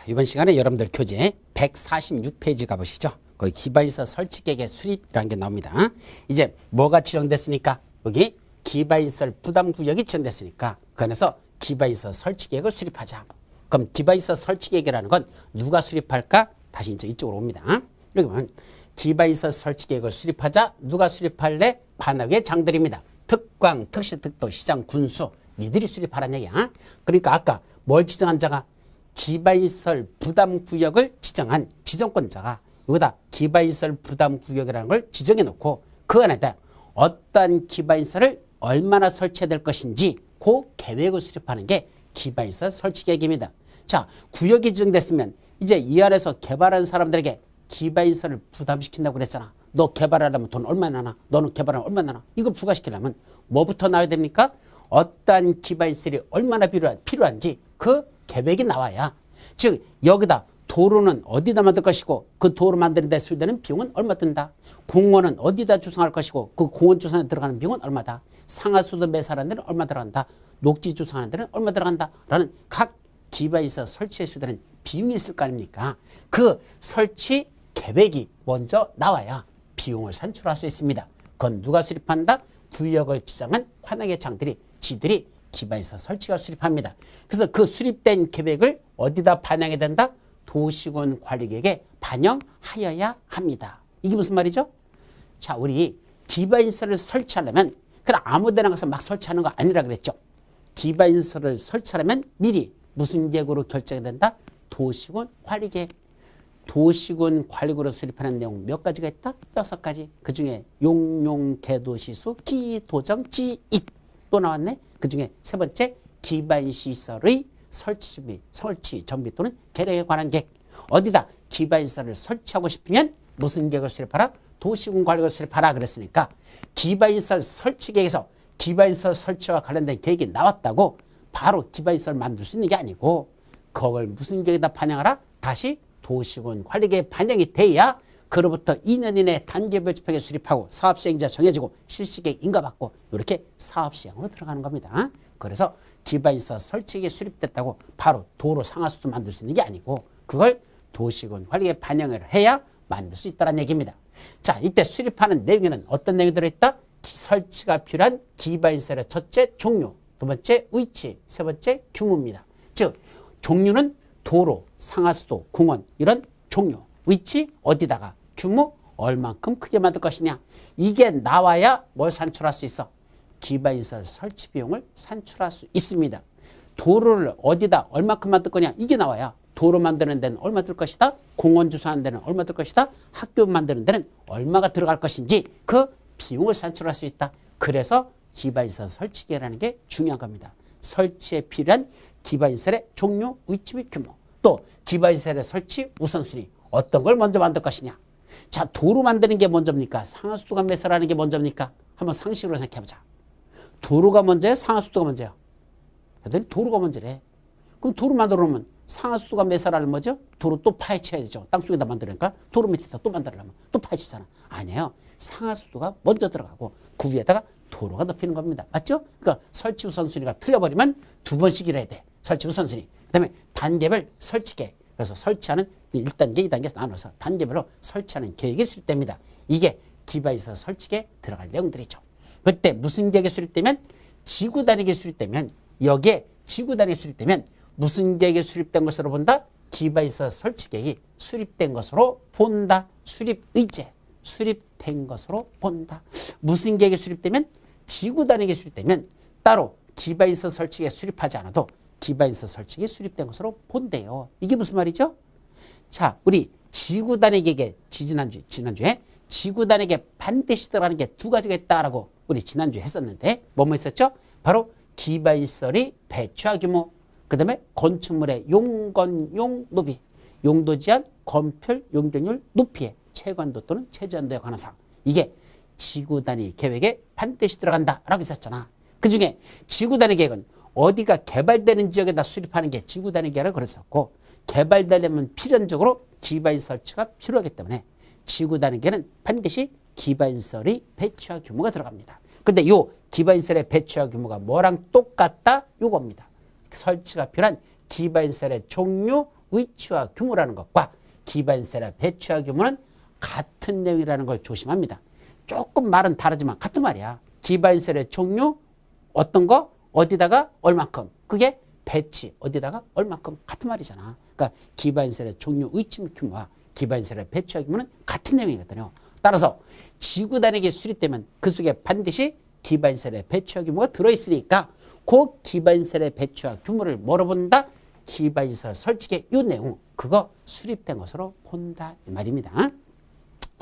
이번 시간에 여러분들 교재 146페이지 가보시죠. 거기 기반시설 설치 계획의 수립이라는 게 나옵니다. 이제 뭐가 지정됐으니까 여기 기반시설 부담구역이 지정됐으니까 그 안에서 기반시설 설치 계획을 수립하자. 그럼 기반시설 설치 계획이라는 건 누가 수립할까? 다시 이제 이쪽으로 옵니다. 여기 보면 기반시설 설치 계획을 수립하자. 누가 수립할래? 관악의 장들입니다. 특광, 특시, 특도, 시장, 군수 니들이 수립하라는 얘기야. 그러니까 아까 뭘 지정한 자가 기반시설 부담구역을 지정한 지정권자가 여기다 기반시설 부담구역이라는 걸 지정해 놓고 그 안에다 어떤 기반시설을 얼마나 설치해야 될 것인지 그 계획을 수립하는 게 기반시설 설치 계획입니다. 자, 구역이 지정됐으면 이제 이 안에서 개발하는 사람들에게 기반시설을 부담시킨다고 그랬잖아. 너 개발하려면 돈 얼마나 나나? 너는 개발하면 얼마나 나나? 이걸 부과시키려면 뭐부터 나와야 됩니까? 어떠한 기반시설이 얼마나 필요한지 그 계획이 나와야. 즉 여기다 도로는 어디다 만들 것이고 그 도로 만드는 데 소요되는 비용은 얼마 든다. 공원은 어디다 조성할 것이고 그 공원 조성에 들어가는 비용은 얼마다. 상하수도 매설하는 데는 얼마 들어간다. 녹지 조성하는 데는 얼마 들어간다. 라는 각 기반시설 설치에 소요되는 비용이 있을 거 아닙니까? 그 설치 계획이 먼저 나와야 비용을 산출할 수 있습니다. 그건 누가 수립한다? 구역을 지정한 관악의 장들이 지들이 기반시설 설치가 수립합니다. 그래서 그 수립된 계획을 어디다 반영해야 된다? 도시군 관리계획에 반영하여야 합니다. 이게 무슨 말이죠? 자, 우리 기반시설을 설치하려면 그냥 아무 데나 가서 막 설치하는 거 아니라 그랬죠. 기반시설을 설치하려면 미리 무슨 계획으로 결정해야 된다? 도시군 관리계획. 도시군 관리구로 수립하는 내용 몇 가지가 있다? 6가지. 그중에 용용, 개도시수, 기도정, 지잇 또 나왔네. 그중에 세 번째 기반시설의 설치, 정비 또는 개량에 관한 계획. 어디다 기반시설을 설치하고 싶으면 무슨 계획을 수립하라? 도시군 관리구를 수립하라 그랬으니까 기반시설 설치 계획에서 기반시설 설치와 관련된 계획이 나왔다고 바로 기반시설 만들 수 있는 게 아니고 그걸 무슨 계획에다 반영하라? 다시 도시군 관리계획에 반영이 돼야 그로부터 2년 이내 단계별 집행에 수립하고 사업시행자 정해지고 실시계획 인가받고 이렇게 사업시행으로 들어가는 겁니다. 그래서 기반시설 설치계획에 수립됐다고 바로 도로 상하수도 만들 수 있는 게 아니고 그걸 도시군 관리계획에 반영을 해야 만들 수 있다는 얘기입니다. 자, 이때 수립하는 내용에는 어떤 내용이 들어있다? 설치가 필요한 기반시설의 첫째 종류, 두 번째 위치, 세 번째 규모입니다. 즉 종류는 도로, 상하수도, 공원 이런 종류, 위치 어디다가, 규모 얼만큼 크게 만들 것이냐. 이게 나와야 뭘 산출할 수 있어? 기반시설 설치 비용을 산출할 수 있습니다. 도로를 어디다 얼만큼 만들 거냐. 이게 나와야 도로 만드는 데는 얼마 들 것이다. 공원 주소하는 데는 얼마 들 것이다. 학교 만드는 데는 얼마가 들어갈 것인지 그 비용을 산출할 수 있다. 그래서 기반시설 설치계획이라는 게 중요한 겁니다. 설치에 필요한 기반시설의 종류, 위치 및 규모. 또 기반시설의 설치 우선순위. 어떤 걸 먼저 만들 것이냐. 자, 도로 만드는 게 먼저입니까? 상하수도가 매설하는 게 먼저입니까? 한번 상식으로 생각해보자. 도로가 먼저야? 상하수도가 먼저야? 애들이 도로가 먼저래. 그럼 도로 만들어 놓으면 상하수도가 매설하는 뭐죠? 도로 또 파헤쳐야 되죠. 땅속에다 만드니까 도로 밑에다 또 만들려면 또 파헤치잖아. 아니에요. 상하수도가 먼저 들어가고 그 위에다가 도로가 덮이는 겁니다. 맞죠? 그러니까 설치 우선순위가 틀려버리면 두 번씩 해야 돼. 설치 우선순위. 그 다음에 단계별 설치계획. 그래서 설치하는 1단계, 2단계 나눠서 단계별로 설치하는 계획이 수립됩니다. 이게 기반시설 설치계획에 들어갈 내용들이죠. 그때 무슨 계획이 수립되면 지구 단위계 수립되면 여기에 지구 단위계 수립되면 무슨 계획이 수립된 것으로 본다? 기반시설 설치계획이 수립된 것으로 본다. 수립 의제. 수립된 것으로 본다. 무슨 계획이 수립되면 지구 단위계 수립되면 따로 기반시설 설치계획 수립하지 않아도 기반시설 설치계획이 수립된 것으로 본대요. 이게 무슨 말이죠? 자, 우리 지구 단위계획에 지난주에 지구 단위계획에 반드시 들어가는 게 두 가지가 있다라고 우리 지난주에 했었는데 뭐뭐 있었죠? 바로 기반시설의 배치와 규모, 그 다음에 건축물의 용건용 높이, 용도 제한, 건폐율, 용적률, 높이의 채관도 또는 최저한도에 관한 사항. 이게 지구 단위 계획에 반드시 들어간다라고 했었잖아. 그중에 지구 단위 계획은 어디가 개발되는 지역에다 수립하는 게 지구 단위 계획이라고 그랬었고 개발되려면 필연적으로 기반시설 설치가 필요하기 때문에 지구 단위 계획은 반드시 기반시설의 배치와 규모가 들어갑니다. 근데 요 기반시설의 배치와 규모가 뭐랑 똑같다? 요겁니다. 설치가 필요한 기반시설의 종류, 위치와 규모라는 것과 기반세라 배치와 규모는 같은 내용이라는 걸 조심합니다. 조금 말은 다르지만 같은 말이야. 기반세의 종류 어떤 거 어디다가 얼만큼 그게 배치 어디다가 얼만큼 같은 말이잖아. 그러니까 기반세의 종류 위치 규모와 기반세의 배치와 규모는 같은 내용이거든요. 따라서 지구 단위계 수립되면 그 속에 반드시 기반세의 배치와 규모가 들어있으니까 그 기반세의 배치와 규모를 뭐로 본다? 기반시설 설치계 이 내용 그거 수립된 것으로 본다 이 말입니다.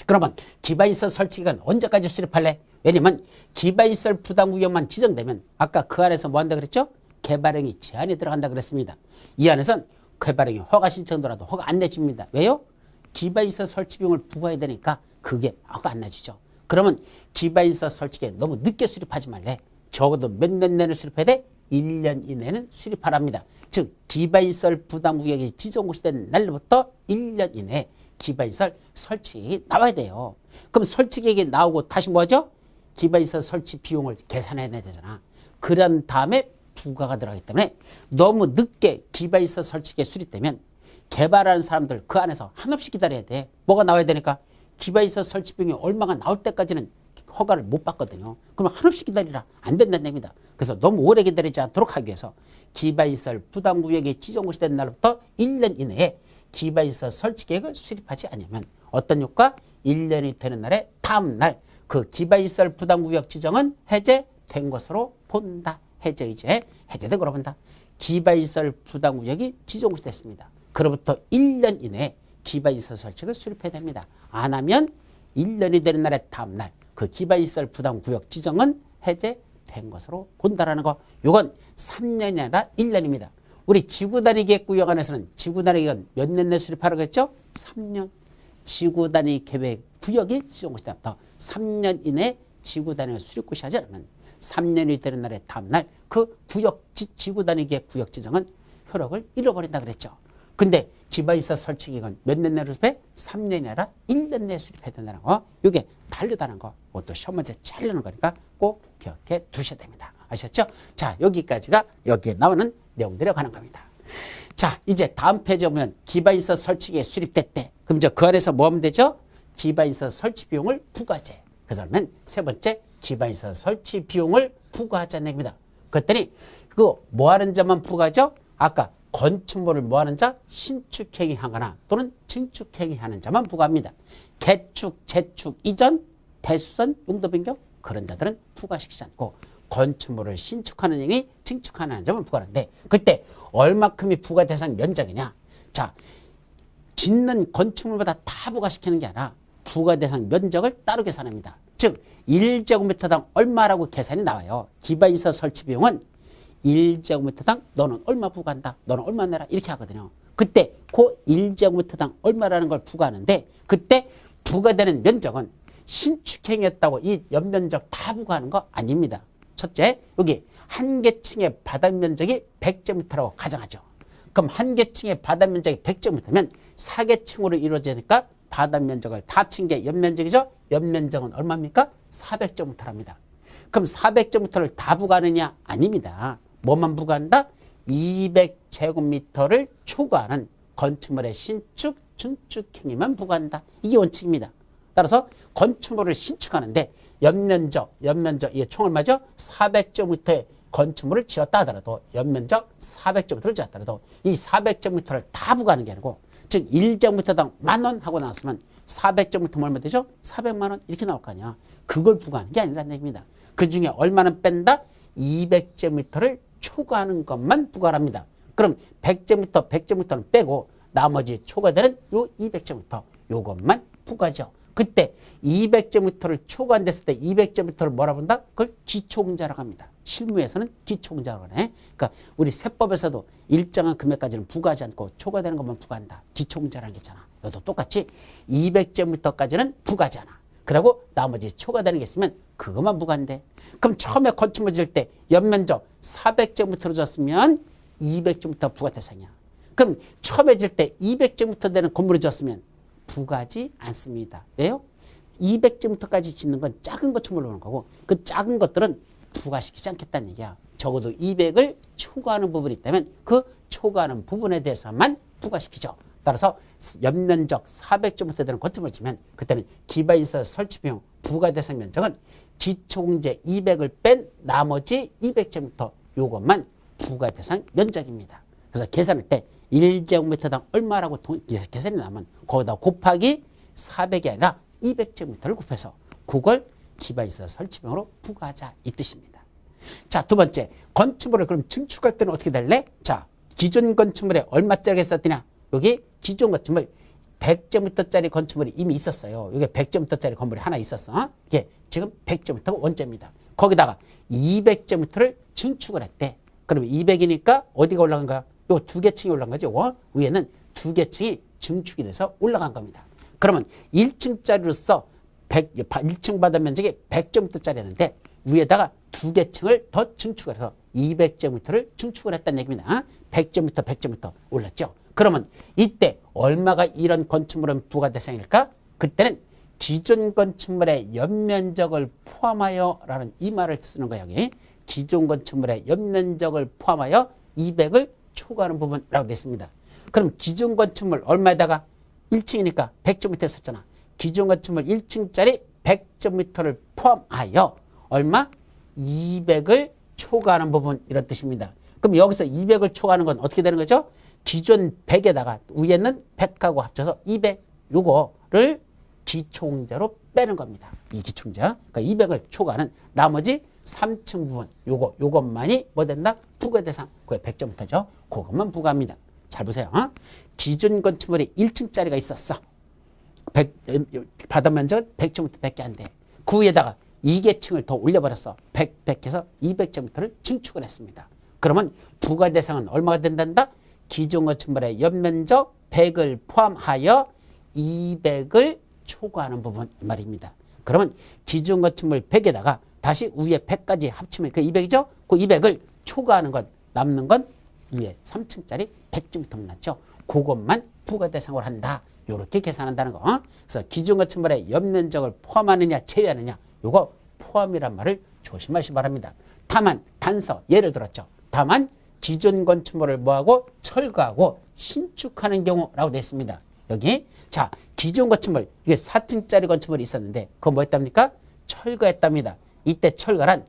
그러면 기반시설 설치계가 언제까지 수립할래? 왜냐면 기반시설 부담구역만 지정되면 아까 그 안에서 뭐 한다 그랬죠? 개발행위 제한이 들어간다 그랬습니다. 이 안에선 개발행위 허가 신청도라도 허가 안 내줍니다. 왜요? 기반시설 설치 비용을 부과해야 되니까 그게 허가 안 내주죠. 그러면 기반시설 설치계 너무 늦게 수립하지 말래. 적어도 몇 년 내내 수립해야 돼? 1년 이내는 수립하랍니다. 즉 기반시설 부담구역이 지정고시된 날부터 1년 이내에 기반시설 설치계획이 나와야 돼요. 그럼 설치계획이 나오고 다시 뭐죠? 기반시설 설치 비용을 계산해야 되잖아. 그런 다음에 부과가 들어가기 때문에 너무 늦게 기반시설 설치계획 수립되면 개발하는 사람들 그 안에서 한없이 기다려야 돼. 뭐가 나와야 되니까 기반시설 설치 비용이 얼마가 나올 때까지는 허가를 못 받거든요. 그러면 한없이 기다리라. 안 된다는 얘기입니다. 그래서 너무 오래 기다리지 않도록 하기 위해서 기반시설 부담구역이 지정고시된 날부터 1년 이내에 기반시설 설치계획을 수립하지 않으면 어떤 효과? 1년이 되는 날에 다음 날 그 기반시설 부담구역 지정은 해제된 것으로 본다. 해제된 거로 본다. 기반시설 부담구역이 지정고시됐습니다. 그로부터 1년 이내에 기반시설 설치를 수립해야 됩니다. 안 하면 1년이 되는 날에 다음 날 그 기반시설 부담구역 지정은 해제된 것으로 본다라는 거. 요건 3년이 아니라 1년입니다. 우리 지구단위 계획구역 안에서는 지구단위 계획은 몇 년 내에 수립하라고 했죠? 3년. 지구단위 계획 구역이 지정고시 때부터 3년 이내에 지구단위 수립고시 하지 않으면 3년이 되는 날에 다음 날 그 구역 지구단위 계획 구역 지정은 효력을 잃어버린다 그랬죠. 근데 기반시설 설치 기간 몇 년 내로 수립해? 3년이 아니라 1년 내에 수립해야 된다는 거. 이게 다르다는 거. 그것도 시험 문제 잘 내는 거니까 꼭 기억해 두셔야 됩니다. 아셨죠? 자, 여기까지가 여기에 나오는 내용들에 관한 겁니다. 자, 이제 다음 페이지에 보면 기반시설 설치기에 수립됐대. 그럼 이제 그 안에서 뭐 하면 되죠? 기반시설 설치 비용을 부과제. 그래서 하면 세 번째 기반시설 설치 비용을 부과하자는 얘기입니다. 그랬더니 그거 뭐 하는 자만 부과하죠? 아까 건축물을 뭐 하는 자? 신축행위 하거나 또는 증축행위 하는 자만 부과합니다. 개축, 재축, 이전, 대수선, 용도 변경 그런 자들은 부과시키지 않고 건축물을 신축하는 행위, 증축하는 자만 부과하는데 그때 얼마큼이 부과 대상 면적이냐? 자, 짓는 건축물마다 다 부과시키는 게 아니라 부과 대상 면적을 따로 계산합니다. 즉 1제곱미터당 얼마라고 계산이 나와요. 기반시설 설치 비용은 1제곱미터당 너는 얼마 부과한다. 너는 얼마 내라. 이렇게 하거든요. 그때 그 1제곱미터당 얼마라는 걸 부과하는데 그때 부과되는 면적은 신축행위였다고 이 연면적 다 부과하는 거 아닙니다. 첫째, 여기 한 개 층의 바닥 면적이 100제곱미터라고 가정하죠. 그럼 한 개 층의 바닥 면적이 100제곱미터면 4개 층으로 이루어지니까 바닥 면적을 다 친 게 연면적이죠. 연면적은 얼마입니까? 400제곱미터랍니다. 그럼 400제곱미터를 다 부과하느냐? 아닙니다. 뭐만 부과한다? 200제곱미터를 초과하는 건축물의 신축, 증축행위만 부과한다. 이게 원칙입니다. 따라서 건축물을 신축하는데 연면적 이게 총 얼마죠? 400제곱미터의 건축물을 지었다 하더라도 연면적 400제곱미터를 지었다 하더라도 이 400제곱미터를 다 부과하는 게 아니고 즉 1제곱미터당 10,000원 하고 나왔으면 400제곱미터면 얼마 되죠? 400만 원 이렇게 나올 거 아니야. 그걸 부과하는 게 아니라는 얘기입니다. 그중에 얼마는 뺀다? 200제곱미터를 초과하는 것만 부과합니다. 그럼 100제곱미터는 빼고 나머지 초과되는 요 200제곱미터 요것만 부과죠. 그때 200제곱미터를 초과됐을 때 200제곱미터를 뭐라 본다? 그걸 기초공자라고 합니다. 실무에서는 기초공자라고 하네. 그러니까 우리 세법에서도 일정한 금액까지는 부과하지 않고 초과되는 것만 부과한다. 기초공자라는 게 있잖아. 이것도 똑같이 200제곱미터까지는 부과하지 않아. 그리고 나머지 초과되는 게 있으면 그것만 부과한대. 그럼 처음에 건축물 지을 때 연면적 400제곱미터로 졌으면 200제곱미터 부과 대상이야. 그럼 처음에 지을 때 200제곱미터 되는 건물을 지었으면 부과하지 않습니다. 왜요? 200제곱미터까지 짓는 건 작은 건축물로 오는 거고 그 작은 것들은 부과시키지 않겠다는 얘기야. 적어도 200을 초과하는 부분이 있다면 그 초과하는 부분에 대해서만 부과시키죠. 따라서 연면적 400제곱미터 되는 건축물을 지면 그때는 기반시설 설치 비용 부과 대상 면적은 기초공제 200을 뺀 나머지 200제곱미터 요것만 부과 대상 면적입니다. 그래서 계산할 때 1제곱미터당 얼마라고 계산이 나면 거기다 곱하기 400이 아니라 200제곱미터를 곱해서 그걸 기반시설 설치 비용으로 부과하자 이 뜻입니다. 자, 두 번째 건축물을 그럼 증축할 때는 어떻게 될래? 자, 기존 건축물에 얼마짜리 썼더냐? 여기 기존 건축물 100제곱미터짜리 건축물이 이미 있었어요. 이게 100제곱미터짜리 건물이 하나 있었어. 이게 지금 100제곱미터가 원재입니다. 거기다가 200제곱미터를 증축을 했대. 그러면 200이니까 어디가 올라간 거야? 요 두 개 층이 올라간 거죠. 위에는 두 개 층이 증축이 돼서 올라간 겁니다. 그러면 1층짜리로서 1층 바닥 면적이 100제곱미터짜리였는데 위에다가 두 개 층을 더 증축을 해서 200제곱미터를 증축을 했다는 얘기입니다. 100제곱미터, 100제곱미터 올랐죠. 그러면 이때 얼마가 이런 건축물은 부과 대상일까? 그때는 기존 건축물의 연면적을 포함하여 라는 이 말을 쓰는 거예요. 여기. 기존 건축물의 연면적을 포함하여 200을 초과하는 부분이라고 되어 있습니다. 그럼 기존 건축물 얼마에다가 1층이니까 100제곱미터 썼잖아. 기존 건축물 1층짜리 100제곱미터를 포함하여 얼마? 200을 초과하는 부분 이런 뜻입니다. 그럼 여기서 200을 초과하는 건 어떻게 되는 거죠? 기존 100에다가 위에는 100하고 합쳐서 200 요거를 기초공제로 빼는 겁니다. 이 기초공제. 그러니까 200을 초과하는 나머지 3층 부분 요것만이 뭐 된다? 부과 대상. 그게 100제곱미터죠. 그것만 부과합니다. 잘 보세요. 기존 건축물이 1층짜리가 있었어. 바닥 면적은 100제곱미터밖에 안 돼. 그 위에다가 2개층을 더 올려버렸어. 100 해서 200제곱미터를 증축을 했습니다. 그러면 부과 대상은 얼마가 된단다? 기존 건축물의 연면적 100을 포함하여 200을 초과하는 부분 말입니다. 그러면 기존 건축물 100에다가 다시 위에 100까지 합치면 그 200이죠? 그 200을 초과하는 건 남는 건 위에 3층짜리 100제곱미터만 났죠. 그것만 부과 대상으로 한다. 이렇게 계산한다는 거. 그래서 기존 건축물의 연면적을 포함하느냐 제외하느냐 요거 포함이란 말을 조심하시기 바랍니다. 다만 단서 예를 들었죠. 다만 기존 건축물을 뭐하고 철거하고 신축하는 경우라고 되어 있습니다. 여기 자 기존 건축물 이게 4층짜리 건축물이 있었는데 그거 뭐 했답니까? 철거했답니다. 이때 철거란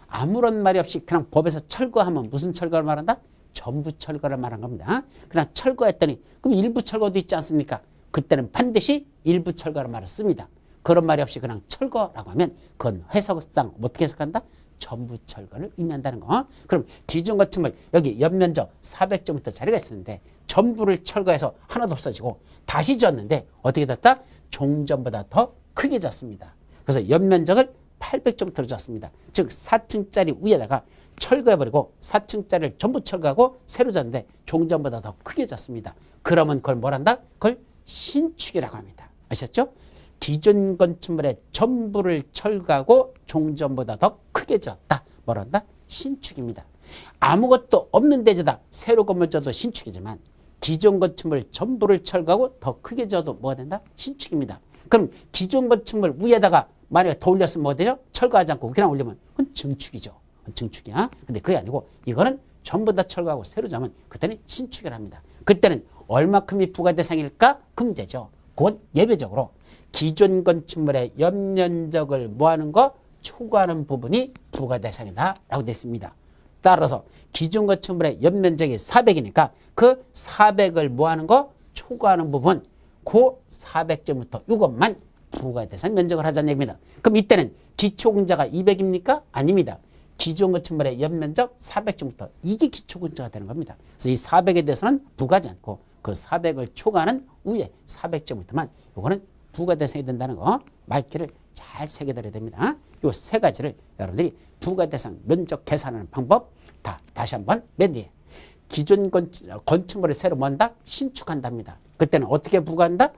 아무런 말이 없이 그냥 법에서 철거하면 무슨 철거를 말한다? 전부 철거를 말한 겁니다. 그냥 철거했더니 그럼 일부 철거도 있지 않습니까? 그때는 반드시 일부 철거를 말을 씁니다. 그런 말이 없이 그냥 철거라고 하면 그건 해석상 어떻게 해석한다? 전부 철거를 의미한다는 거. 그럼 기존 건축물 여기 연면적 400제곱미터짜리가 있었는데 전부를 철거해서 하나도 없어지고 다시 지었는데 어떻게 됐다? 종전보다 더 크게 지었습니다. 그래서 연면적을 800제곱미터로 지었습니다. 즉 4층짜리 위에다가 철거해버리고 4층짜리를 전부 철거하고 새로 지었는데 종전보다 더 크게 지었습니다. 그러면 그걸 뭐란다? 그걸 신축이라고 합니다. 아셨죠? 기존 건축물의 전부를 철거하고 종전보다 더 크게 지었다. 뭐란다? 신축입니다. 아무것도 없는 데지다 새로 건물 지어도 신축이지만 기존 건축물 전부를 철거하고 더 크게 지어도 뭐가 된다? 신축입니다. 그럼 기존 건축물 위에다가 만약에 더 올렸으면 뭐 되죠? 철거하지 않고 그냥 올리면 그건 증축이죠. 증축이야. 근데 그게 아니고 이거는 전부 다 철거하고 새로 지으면 그때는 신축이랍니다. 그때는 얼마큼이 부과 대상일까? 그 문제죠. 그건 예외적으로 기존 건축물의 연면적을 뭐하는 거? 초과하는 부분이 부과 대상이다 라고 되어 있습니다. 따라서 기존 건축물의 연면적이 400이니까 그 400을 뭐하는 거? 초과하는 부분 그 400제곱미터 이것만 부과 대상 면적을 하자는 얘기입니다. 그럼 이때는 기초공제가 200입니까? 아닙니다. 기존 건축물의 연면적 400제곱미터 이게 기초공제가 되는 겁니다. 그래서 이 400에 대해서는 부과하지 않고 그 400을 초과하는 위에 400제곱미터만 이거는 부과 대상이 된다는 거 말귀를 잘 새겨드려야 됩니다. 이 세 가지를 여러분들이 부과 대상 면적 계산하는 방법 다시 한번 맨 뒤에 기존 건축물을 새로 뭔다? 신축한답니다. 그때는 어떻게 부과한다?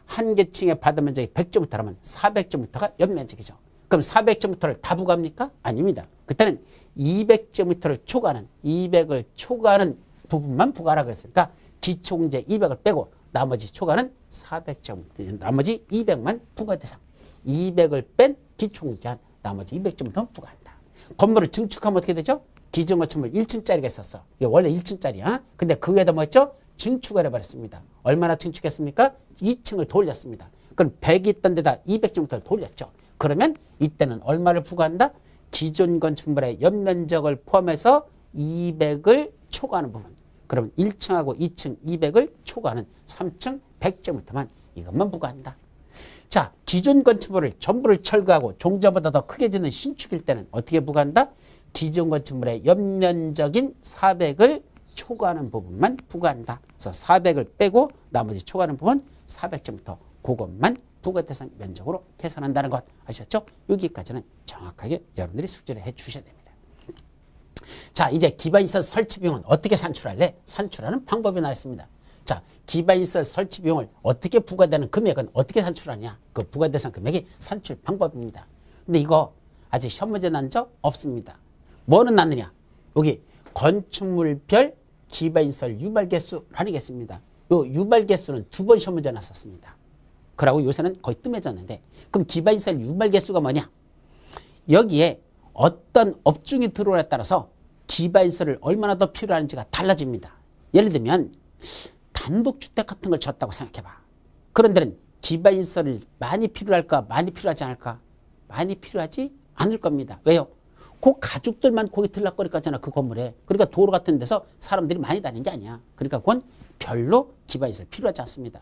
한 개 층의 바닥 면적이 100제곱미터라면 400제곱미터가 연면적이죠. 그럼 400제곱미터를 다 부과합니까? 아닙니다. 그때는 200제곱미터를 초과하는 200을 초과하는 부분만 부과하라고 했으니까 기초공제 200을 빼고 나머지 초과는 400제곱미터 나머지 200만 부과 대상 200을 뺀 기초공제한 나머지 200제곱미터 부과한다. 건물을 증축하면 어떻게 되죠? 기존 건축물 1층짜리가 있었어. 이게 원래 1층짜리야. 근데 그 위에다 뭐 했죠? 증축을 해버렸습니다. 얼마나 증축했습니까? 2층을 돌렸습니다. 그럼 100이 있던 데다 200제곱미터를 돌렸죠. 그러면 이때는 얼마를 부과한다? 기존 건축물의 연면적을 포함해서 200을 초과하는 부분. 그러면 1층하고 2층 200을 초과하는 3층 100제곱미터만 이것만 부과한다. 자, 기존 건축물을 전부를 철거하고 종자보다 더 크게 짓는 신축일 때는 어떻게 부과한다? 기존 건축물의 연면적인 400을 초과하는 부분만 부과한다. 그래서 400을 빼고 나머지 초과하는 부분 400제곱미터 그것만 부과 대상 면적으로 계산한다는 것 아셨죠? 여기까지는 정확하게 여러분들이 숙지를 해 주셔야 됩니다. 자, 이제 기반시설 설치 비용은 어떻게 산출할래? 산출하는 방법이 나왔습니다. 자, 기반시설 설치 비용을 어떻게 부과되는 금액은 어떻게 산출하냐? 그 부과 대상 금액이 산출 방법입니다. 근데 이거 아직 시험 문제 난 적 없습니다. 뭐는 났느냐? 여기 건축물별 기반시설 유발 개수라는 게 있습니다. 요 유발 개수는 2번 시험 문제 났었습니다. 그러고 요새는 거의 뜸해졌는데, 그럼 기반시설 유발 개수가 뭐냐? 여기에 어떤 업종이 들어오냐에 따라서 기반시설을 얼마나 더 필요한지가 달라집니다. 예를 들면 단독주택 같은 걸 졌다고 생각해봐. 그런 데는 기반시설이 많이 필요할까? 많이 필요하지 않을까? 많이 필요하지 않을 겁니다. 왜요? 그 가족들만 거기 들락거릴 거잖아, 그 건물에. 그러니까 도로 같은 데서 사람들이 많이 다니는 게 아니야. 그러니까 그건 별로 기반시설 필요하지 않습니다.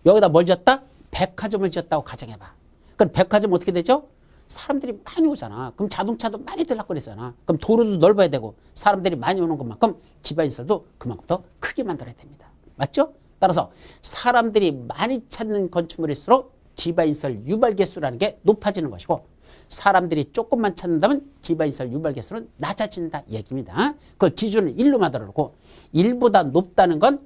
여기다 뭘 졌다? 백화점을 지었다고 가정해봐. 그럼 백화점 어떻게 되죠? 사람들이 많이 오잖아. 그럼 자동차도 많이 들락거리잖아. 그럼 도로도 넓어야 되고 사람들이 많이 오는 것만큼 기반시설도 그만큼 더 크게 만들어야 됩니다. 맞죠? 따라서 사람들이 많이 찾는 건축물일수록 기반시설 유발 개수라는 게 높아지는 것이고, 사람들이 조금만 찾는다면 기반시설 유발 개수는 낮아진다 얘기입니다. 그걸 기준을 1로 만들어놓고 1보다 높다는 건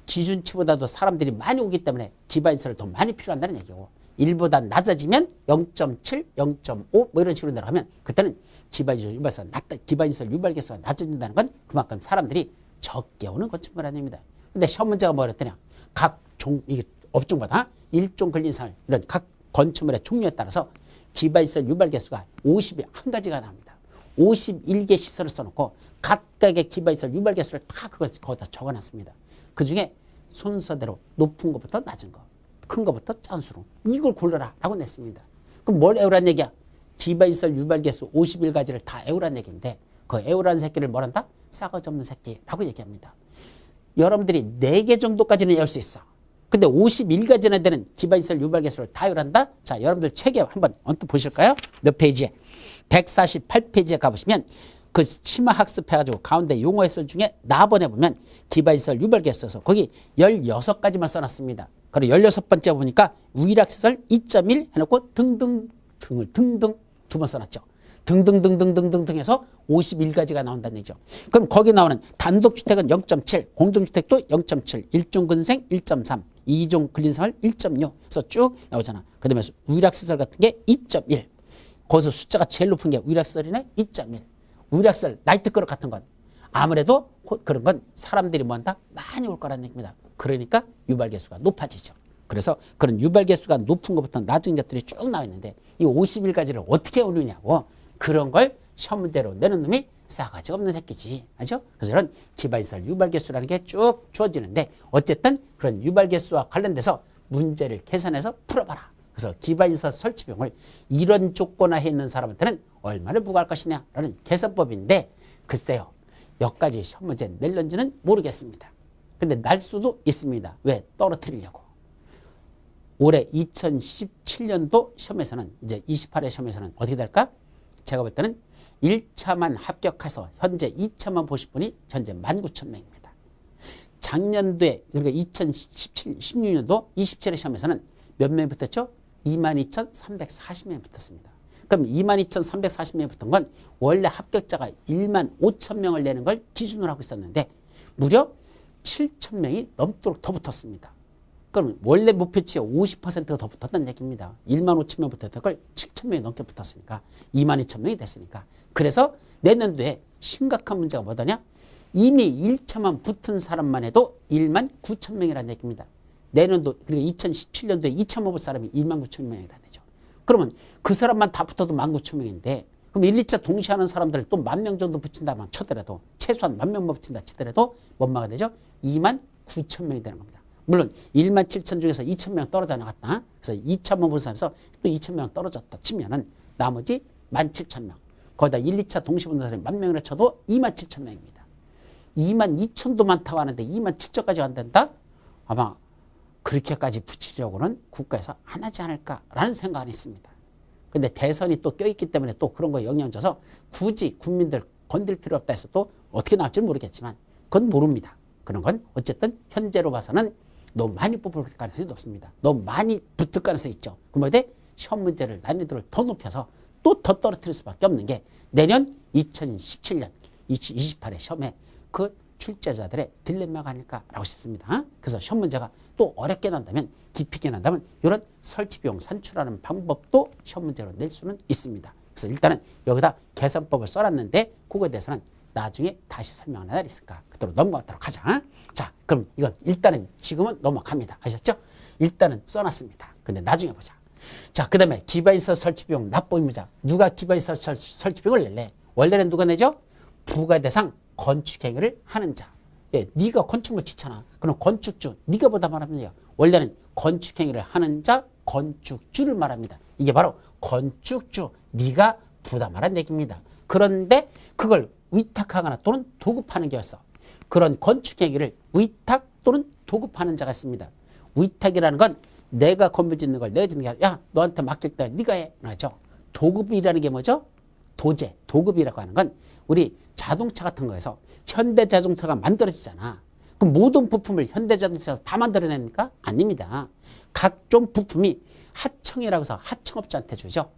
기준치보다도 사람들이 많이 오기 때문에 기반시설을 더 많이 필요한다는 얘기고, 1보다 낮아지면 0.7, 0.5 뭐 이런 식으로 내려가면 그때는 기반시설 유발 개수가 낮아진다는 건 그만큼 사람들이 적게 오는 건축물 아닙니다. 근데 시험 문제가 뭐였더냐? 각 이게 업종마다 일종 근린상을 이런 각 건축물의 종류에 따라서 기반시설 유발 개수가 51가지가 나옵니다. 51개 시설을 써놓고 각각의 기반시설 유발 개수를 다 거기다 적어놨습니다. 그 중에 순서대로 높은 것부터 낮은 거, 큰 것부터 작은 수로 이걸 골라라 라고 냈습니다. 그럼 뭘 애우란 얘기야? 기반시설 유발 개수 51가지를 다 애우란 얘기인데, 그 애우라는 새끼를 뭐란다? 싸가지 없는 새끼라고 얘기합니다. 여러분들이 4개 정도까지는 외울 수 있어. 근데 51가지나 되는 기반시설 유발 개수를 다 외운다? 자, 여러분들 책에 한번 언뜻 보실까요? 몇 페이지에? 148페이지에 가보시면 그 심화 학습해가지고 가운데 용어 해설 중에 나번에 보면 기반시설 유발 개수에서 거기 16가지만 써놨습니다. 그리고 16번째 보니까 위락시설 2.1 해놓고 등등 2번 써놨죠. 등등등등등등 해서 51가지가 나온다는 얘기죠. 그럼 거기 나오는 단독주택은 0.7, 공동주택도 0.7, 일종근생 1.3, 이종 근린생활 1.6 해서 쭉 나오잖아. 그 다음에 위락시설 같은 게 2.1. 거기서 숫자가 제일 높은 게 위락시설이네. 2.1. 위락시설 나이트클럽 같은 건 아무래도 그런 건 사람들이 뭐 한다? 많이 올 거라는 얘기입니다. 그러니까 유발개수가 높아지죠. 그래서 그런 유발개수가 높은 것부터 낮은 것들이 쭉 나와 있는데 이 51가지를 어떻게 오느냐고, 그런 걸 시험 문제로 내는 놈이 싸가지 없는 새끼지. 알죠? 그래서 이런 기반시설 유발개수라는 게 쭉 주어지는데, 어쨌든 그런 유발개수와 관련돼서 문제를 계산해서 풀어봐라. 그래서 기반시설 설치 비용을 이런 조건화해 있는 사람한테는 얼마를 부과할 것이냐라는 계산법인데, 글쎄요, 몇 가지 시험 문제 낼런지는 모르겠습니다. 근데 날 수도 있습니다. 왜? 떨어뜨리려고. 올해 2017년도 시험에서는, 이제 28회 시험에서는 어떻게 될까? 제가 볼 때는 1차만 합격해서 현재 2차만 보실 분이 현재 19,000명입니다. 작년도에, 그러니까 16년도 27회 시험에서는 몇 명이 붙었죠? 22,340명이 붙었습니다. 그럼 22,340명이 붙은 건 원래 합격자가 15,000명을 내는 걸 기준으로 하고 있었는데 무려 7,000명이 넘도록 더 붙었습니다. 그럼 원래 목표치의 50%가 더 붙었다는 얘기입니다. 15,000명 붙었던 걸 7,000명이 넘게 붙었으니까 22,000명이 됐으니까. 그래서 내년도에 심각한 문제가 뭐더냐? 이미 1차만 붙은 사람만 해도 19,000명이라는 얘기입니다. 내년도, 그러니까 2017년도에 2차만 볼 사람이 19,000명이라 되죠. 그러면 그 사람만 다 붙어도 19,000명인데, 그럼 1, 2차 동시에 하는 사람들을 또 10,000명 정도 붙인다만 쳐더라도, 최소한 10,000명만 붙인다 치더라도 뭔마가 되죠? 29,000 9,000명이 되는 겁니다. 물론 1만 7천 중에서 2,000명 떨어져 나갔다. 그래서 2,000명 본 사람에서 또 2,000명 떨어졌다 치면은 나머지 17,000명. 거기다 1, 2차 동시 본 사람이 10,000명을 쳐도 27,000명입니다. 22,000도 많다고 하는데 27,000까지 안 된다? 아마 그렇게까지 붙이려고는 국가에서 안 하지 않을까라는 생각은 있습니다. 근데 대선이 또 껴있기 때문에 또 그런 거에 영향 줘서 굳이 국민들 건들 필요 없다 해서 또 어떻게 나올지는 모르겠지만 그건 모릅니다. 그런 건 어쨌든 현재로 봐서는 너무 많이 뽑을 가능성이 높습니다. 너무 많이 붙을 가능성이 있죠. 그럼 뭐 돼? 시험 문제를 난이도를 더 높여서 또 더 떨어뜨릴 수밖에 없는 게 내년 2017년 2028의 시험에 그 출제자들의 딜레마가 아닐까라고 싶습니다. 그래서 시험 문제가 또 어렵게 난다면 깊이 있게 난다면 이런 설치비용 산출하는 방법도 시험 문제로 낼 수는 있습니다. 그래서 일단은 여기다 계산법을 써놨는데 그거에 대해서는 나중에 다시 설명하는 날이 있을까. 그대로 넘어가도록 하자. 자, 그럼 이건 일단은 지금은 넘어갑니다. 아셨죠? 일단은 써놨습니다. 근데 나중에 보자. 자, 그 다음에 기반시설 설치비용 납부 의무자. 누가 기반시설 설치비용을 낼래? 원래는 누가 내죠? 부가대상 건축행위를 하는 자. 예, 네가 건축물 짓잖아. 그럼 건축주, 네가 보다 말하면요. 원래는 건축행위를 하는 자, 건축주를 말합니다. 이게 바로 건축주, 네가 부담하라는 얘기입니다. 그런데 그걸 위탁하거나 또는 도급하는 게였어. 그런 건축행위를 위탁 또는 도급하는 자가 있습니다. 위탁이라는 건 내가 건물 짓는 걸 내가 짓는 게 아니라 야, 너한테 맡겼다. 네가 해. 그렇죠? 도급이라는 게 뭐죠? 도제, 도급이라고 하는 건 우리 자동차 같은 거에서 현대자동차가 만들어지잖아. 그럼 모든 부품을 현대자동차에서 다 만들어냅니까? 아닙니다. 각종 부품이 하청이라고 해서 하청업자한테 주죠.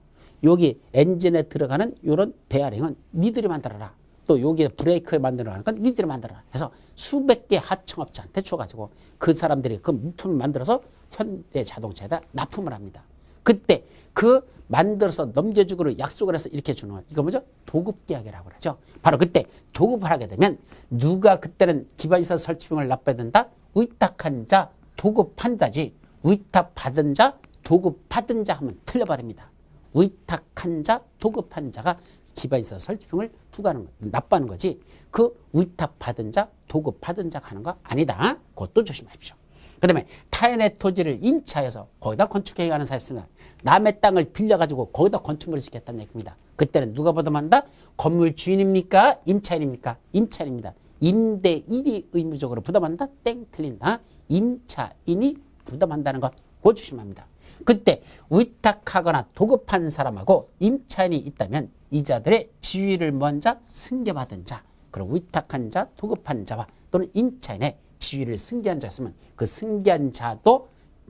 여기 엔진에 들어가는 이런 베어링은 니들이 만들어라. 또 여기에 브레이크에 만들어가는 건 니들이 만들어라. 해서 수백 개 하청업자한테 줘가지고 그 사람들이 그 부품을 만들어서 현대자동차에다 납품을 합니다. 그때 그 만들어서 넘겨주기로 약속을 해서 이렇게 주는 거. 이거 뭐죠? 도급계약이라고 그러죠. 바로 그때 도급을 하게 되면 누가 그때는 기반시설 설치비용을 납부해야 된다? 위탁한 자, 도급한 자지. 위탁받은 자, 도급받은 자 하면 틀려버립니다. 위탁한 자, 도급한 자가 기반시설 설치비용을 부과하는 거, 납부하는 거지. 그 위탁받은 자, 도급받은 자가 하는 거 아니다. 그것도 조심하십시오. 그 다음에 타인의 토지를 임차해서 거기다 건축행위하는 사람이 있습니다. 남의 땅을 빌려가지고 거기다 건축물을 짓겠다는 얘기입니다. 그때는 누가 부담한다? 건물 주인입니까? 임차인입니까? 임차인입니다. 임대인이 의무적으로 부담한다? 땡 틀린다. 임차인이 부담한다는 것, 그거 조심합니다. 그때 위탁하거나 도급한 사람하고 임차인이 있다면 이자들의 지위를 먼저 승계받은 자, 그리고 위탁한 자, 도급한 자와 또는 임차인의 지위를 승계한 자가 있으면 그 승계한 자도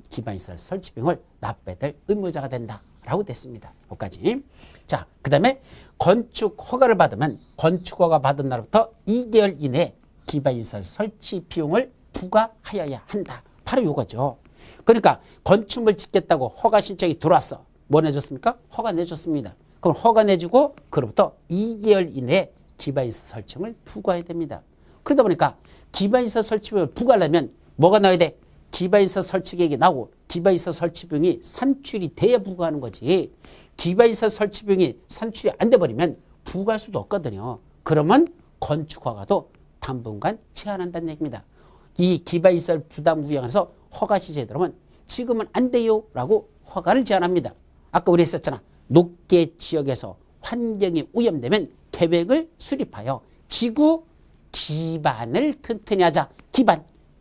기반시설 설치비용을 납부해야 될 의무자가 된다라고 됐습니다. 여기까지. 자, 그 다음에 건축 허가를 받으면 건축 허가 받은 날부터 2개월 이내에 기반시설 설치 비용을 부과하여야 한다. 바로 이거죠. 그러니까 건축물 짓겠다고 허가 신청이 들어왔어. 뭐 내줬습니까? 허가 내줬습니다. 그럼 허가 내주고 그로부터 2개월 이내에 기반시설 설치비용을 부과해야 됩니다. 그러다 보니까 기반시설 설치비용을 부과하려면 뭐가 나와야 돼? 기반시설 설치계획이 나오고 기반시설 설치비용이 산출이 돼야 부과하는 거지. 기반시설 설치비용이 산출이 안 돼버리면 부과할 수도 없거든요. 그러면 건축허가도 당분간 제한한다는 얘기입니다. 이 기반시설 부담 구역에서 허가 시제에 들어오면 지금은 안 돼요 라고 허가를 제한합니다. 아까 우리 했었잖아. 녹계 지역에서 환경이 오염되면 계획을 수립하여 지구 기반을 튼튼히 하자.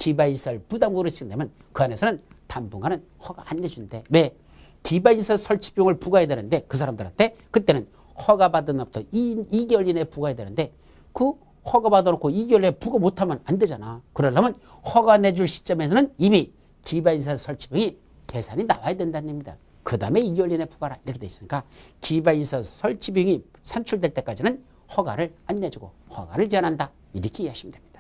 기반시설 부담으로 지정되면 그 안에서는 당분간은 허가 안 내준대. 왜? 기반시설 설치 비용을 부과해야 되는데 그 사람들한테 그때는 허가받은 날부터 2개월 이내에 부과해야 되는데 그 허가받아놓고 2개월 내에 부과 못하면 안 되잖아. 그러려면 허가 내줄 시점에서는 이미 기반시설 설치 비용이 계산이 나와야 된다는 얘기입니다. 그 다음에 2개월 이내에 부과라 이렇게 돼 있으니까 기반시설 설치 비용이 산출될 때까지는 허가를 안 내주고 허가를 제한한다. 이렇게 이해하시면 됩니다.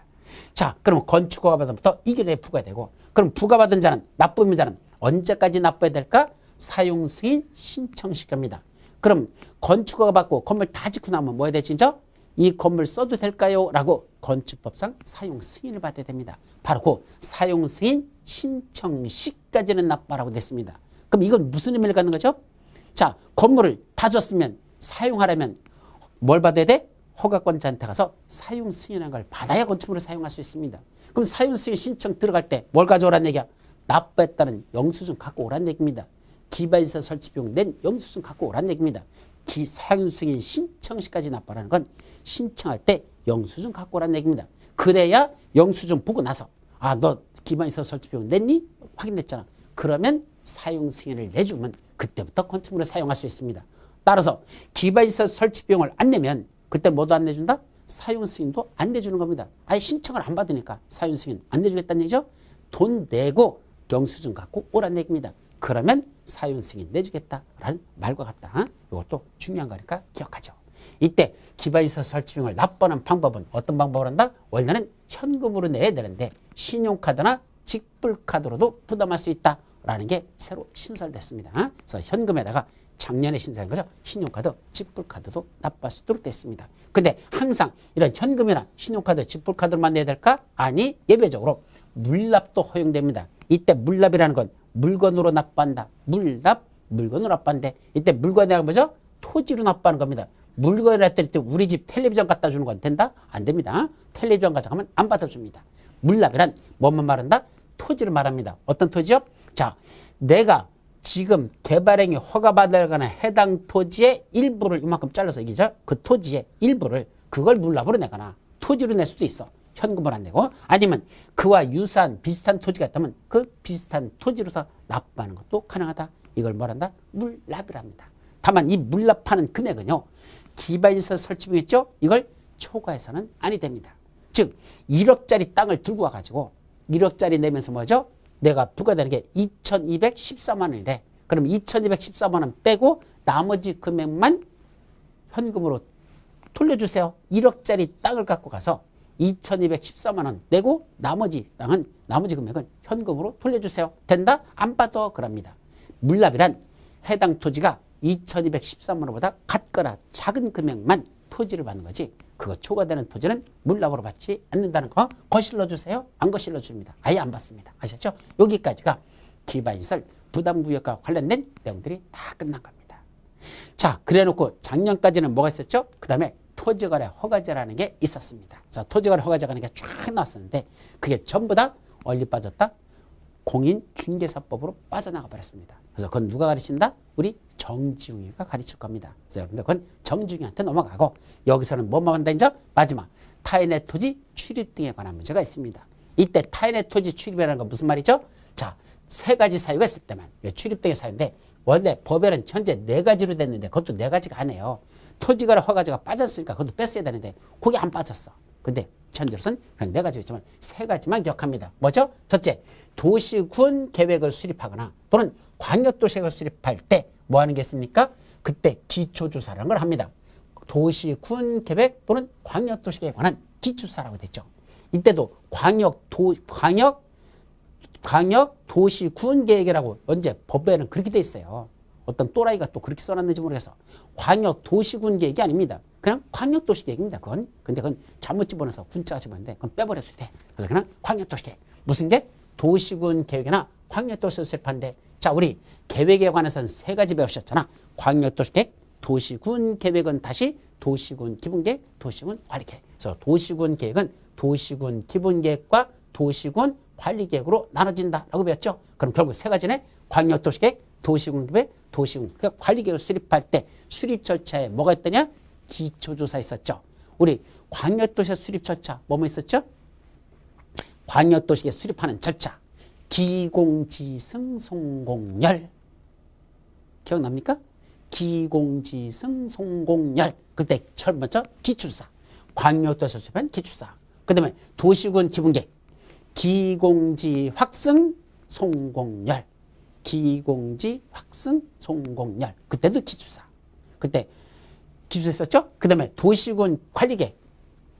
자, 그럼 건축 허가 받은 부터 2개월 내에 부과되고 그럼 부과받은 자는 납부 의무자는 언제까지 납부해야 될까? 사용 승인 신청 시기입니다. 그럼 건축 허가 받고 건물 다 짓고 나면 뭐 해야 되지? 이 건물 써도 될까요? 라고 건축법상 사용 승인을 받아야 됩니다. 바로 그 사용 승인 신청 시까지는 납부하라고 됐습니다. 그럼 이건 무슨 의미를 갖는 거죠? 자, 건물을 다 졌으면 사용하려면 뭘 받아야 돼? 허가권자한테 가서 사용 승인한 걸 받아야 건축물을 사용할 수 있습니다. 그럼 사용 승인 신청 들어갈 때 뭘 가져오란 얘기야? 납부했다는 영수증 갖고 오란 얘기입니다. 기반시설 설치 비용 낸 영수증 갖고 오란 얘기입니다. 사용 승인 신청 시까지 납부하는 건 신청할 때 영수증 갖고 오란 얘기입니다. 그래야 영수증 보고 나서 아, 너 기반시설 설치 비용 냈니? 확인됐잖아. 그러면 사용 승인을 내주면 그때부터 건축물을 사용할 수 있습니다. 따라서 기반시설 설치 비용을 안 내면 그때 뭐도 안 내준다? 사용 승인도 안 내주는 겁니다. 아예 신청을 안 받으니까 사용 승인 안 내주겠다는 얘기죠. 돈 내고 영수증 갖고 오란 얘기입니다. 그러면 사용 승인 내주겠다라는 말과 같다. 이것도 중요한 거니까 기억하죠. 이때 기반시설 설치 비용을 납부하는 방법은 어떤 방법을 한다? 원래는 현금으로 내야 되는데 신용카드나 직불카드로도 부담할 수 있다라는 게 새로 신설됐습니다. 그래서 현금에다가 작년에 신설한 거죠. 신용카드, 직불카드도 납부할 수 있도록 됐습니다. 근데 항상 이런 현금이나 신용카드, 직불카드로만 내야 될까? 아니, 예외적으로 물납도 허용됩니다. 이때 물납이라는 건 물건으로 납부한다. 물납, 물건으로 납부한대. 이때 물건이라는 뭐죠? 토지로 납부하는 겁니다. 물건을 했을 때 우리 집 텔레비전 갖다 주는 건 된다? 안 됩니다. 텔레비전 가져가면 안 받아줍니다. 물납이란 뭐만 말한다? 토지를 말합니다. 어떤 토지요? 자, 내가 지금 개발행위 허가받을 거나 해당 토지의 일부를 이만큼 잘라서 얘기죠. 그 토지의 일부를 그걸 물납으로 내거나 토지로 낼 수도 있어. 현금을 안 내고 아니면 그와 유사한 비슷한 토지가 있다면 그 비슷한 토지로서 납부하는 것도 가능하다. 이걸 뭐란다? 물납이랍니다. 다만 이 물납하는 금액은요. 기반시설 설치비용 있죠? 이걸 초과해서는 아니 됩니다. 즉 1억짜리 땅을 들고 와가지고 1억짜리 내면서 뭐죠? 내가 부과되는 게 2214만 원이래. 그럼 2214만 원 빼고 나머지 금액만 현금으로 돌려주세요. 1억짜리 땅을 갖고 가서 2214만 원 내고 나머지 금액은 현금으로 돌려주세요. 된다? 안 받아. 그럽니다. 물납이란 해당 토지가 2214만 원보다 같거나 작은 금액만 토지를 받는 거지 그거 초과되는 토지는 물납으로 받지 않는다는 거 거실러 주세요. 안 거실러 줍니다. 아예 안 받습니다. 아셨죠? 여기까지가 기반시설 부담구역과 관련된 내용들이 다 끝난 겁니다. 자, 그래놓고 작년까지는 뭐가 있었죠? 그 다음에 토지거래 허가제라는 게 있었습니다. 자, 토지거래 허가제라는 게 쫙 나왔었는데 그게 전부 다 얼리 빠졌다? 공인중개사법으로 빠져나가 버렸습니다. 그래서 그건 누가 가르친다? 우리 정지웅이가 가르칠 겁니다. 그래서 여러분들 그건 정지웅이한테 넘어가고 여기서는 뭐만 한다 이제 마지막 타인의 토지 출입 등에 관한 문제가 있습니다. 이때 타인의 토지 출입이라는 건 무슨 말이죠? 자, 세 가지 사유가 있을 때만 출입 등의 사유인데 원래 법에는 현재 네 가지로 됐는데 그것도 네 가지가 아니에요. 토지거래 허가제가 빠졌으니까 그것도 뺐어야 되는데 그게 안 빠졌어. 근데 현재로서는 그냥 네 가지가 있지만 세 가지만 기억합니다. 뭐죠? 첫째, 도시군 계획을 수립하거나 또는 광역도시계획을 수립할 때 뭐 하는 게 있습니까? 그때 기초조사라는 걸 합니다. 도시군 계획 또는 광역도시계획에 관한 기초조사라고 됐죠. 이때도 광역도시군 계획이라고 언제 법에는 그렇게 돼 있어요. 어떤 또라이가 또 그렇게 써놨는지 모르겠어. 광역도시군 계획이 아닙니다. 그냥 광역도시계획입니다. 그건. 근데 그건 잘못 집어넣어서 군자가 집어넣는데 그건 빼버려도 돼. 그래서 그냥 광역도시계획. 무슨 계획? 도시군 계획이나 광역도시를 수립하는데 자, 우리 계획에 관해서는 세 가지 배우셨잖아. 광역도시계획, 도시군 계획은 다시 도시군 기본계획, 도시군 관리계획. 그래서 도시군 계획은 도시군 기본계획과 도시군 관리계획으로 나눠진다라고 배웠죠. 그럼 결국 세 가지네. 광역도시계획, 도시군 계획, 도시군 관리계획을 수립할 때 수립 절차에 뭐가 있더냐? 기초조사 있었죠. 우리 광역도시 수립 절차 뭐뭐 있었죠? 광역도시에 수립하는 절차. 기공지승 송공열. 기억납니까? 기공지승 송공열. 그때 처음 먼저 기초조사. 광역도시 수립한 기초조사. 그 다음에 도시군 기본계획. 기공지 확승 송공열. 기공지 확승 송공열. 그때도 기초조사. 그때 기초했었죠? 그 다음에 도시군 관리계획.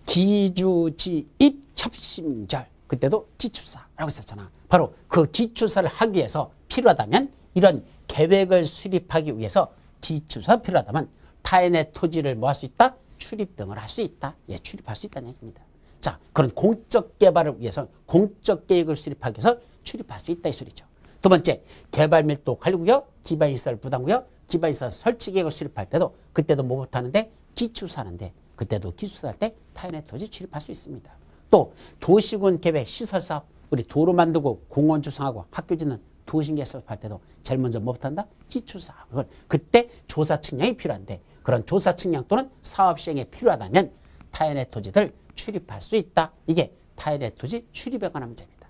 기주지입 협심절. 그때도 기초조사라고 했었잖아. 바로 그 기초조사를 하기 위해서 필요하다면 이런 계획을 수립하기 위해서 기초조사가 필요하다면 타인의 토지를 뭐 할 수 있다? 출입 등을 할 수 있다. 예, 출입할 수 있다는 얘기입니다. 자, 그런 공적 개발을 위해서 공적 계획을 수립하기 위해서 출입할 수 있다 이 소리죠. 두 번째, 개발 밀도 관리구역, 기반시설 부담구역, 기반시설 설치 계획을 수립할 때도 그때도 뭐부터 하는데 기초조사 하는데 그때도 기술할 때 타인의 토지 출입할 수 있습니다. 또 도시군 계획 시설사업, 우리 도로 만들고 공원 조성하고 학교 짓는 도시계획 할 때도 제일 먼저 뭐부터 한다? 기초사업. 그때 조사 측량이 필요한데 그런 조사 측량 또는 사업 시행에 필요하다면 타인의 토지들 출입할 수 있다. 이게 타인의 토지 출입에 관한 문제입니다.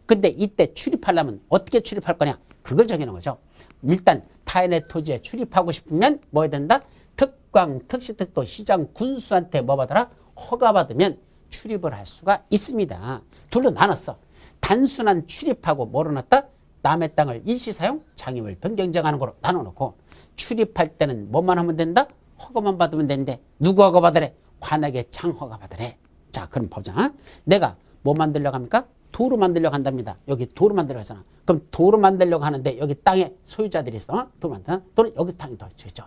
근데 이때 출입하려면 어떻게 출입할 거냐? 그걸 정해놓은 거죠. 일단 타인의 토지에 출입하고 싶으면 뭐 해야 된다? 특광, 특시특도, 시장, 군수한테 뭐 받아라? 허가받으면 출입을 할 수가 있습니다. 둘로 나눴어. 단순한 출입하고 뭐로 놨다? 남의 땅을 일시사용, 장애물 변경 정하는 거로 나눠놓고 출입할 때는 뭐만 하면 된다? 허가만 받으면 되는데 누구 허가 받으래? 관악의 장 허가 받으래. 자, 그럼 보자. 내가 뭐 만들려고 합니까? 도로 만들려고 한답니다. 여기 도로 만들려고 하잖아. 그럼 도로 만들려고 하는데 여기 땅에 소유자들이 있어. 도로 만든다. 또는 여기 땅이 더 있죠.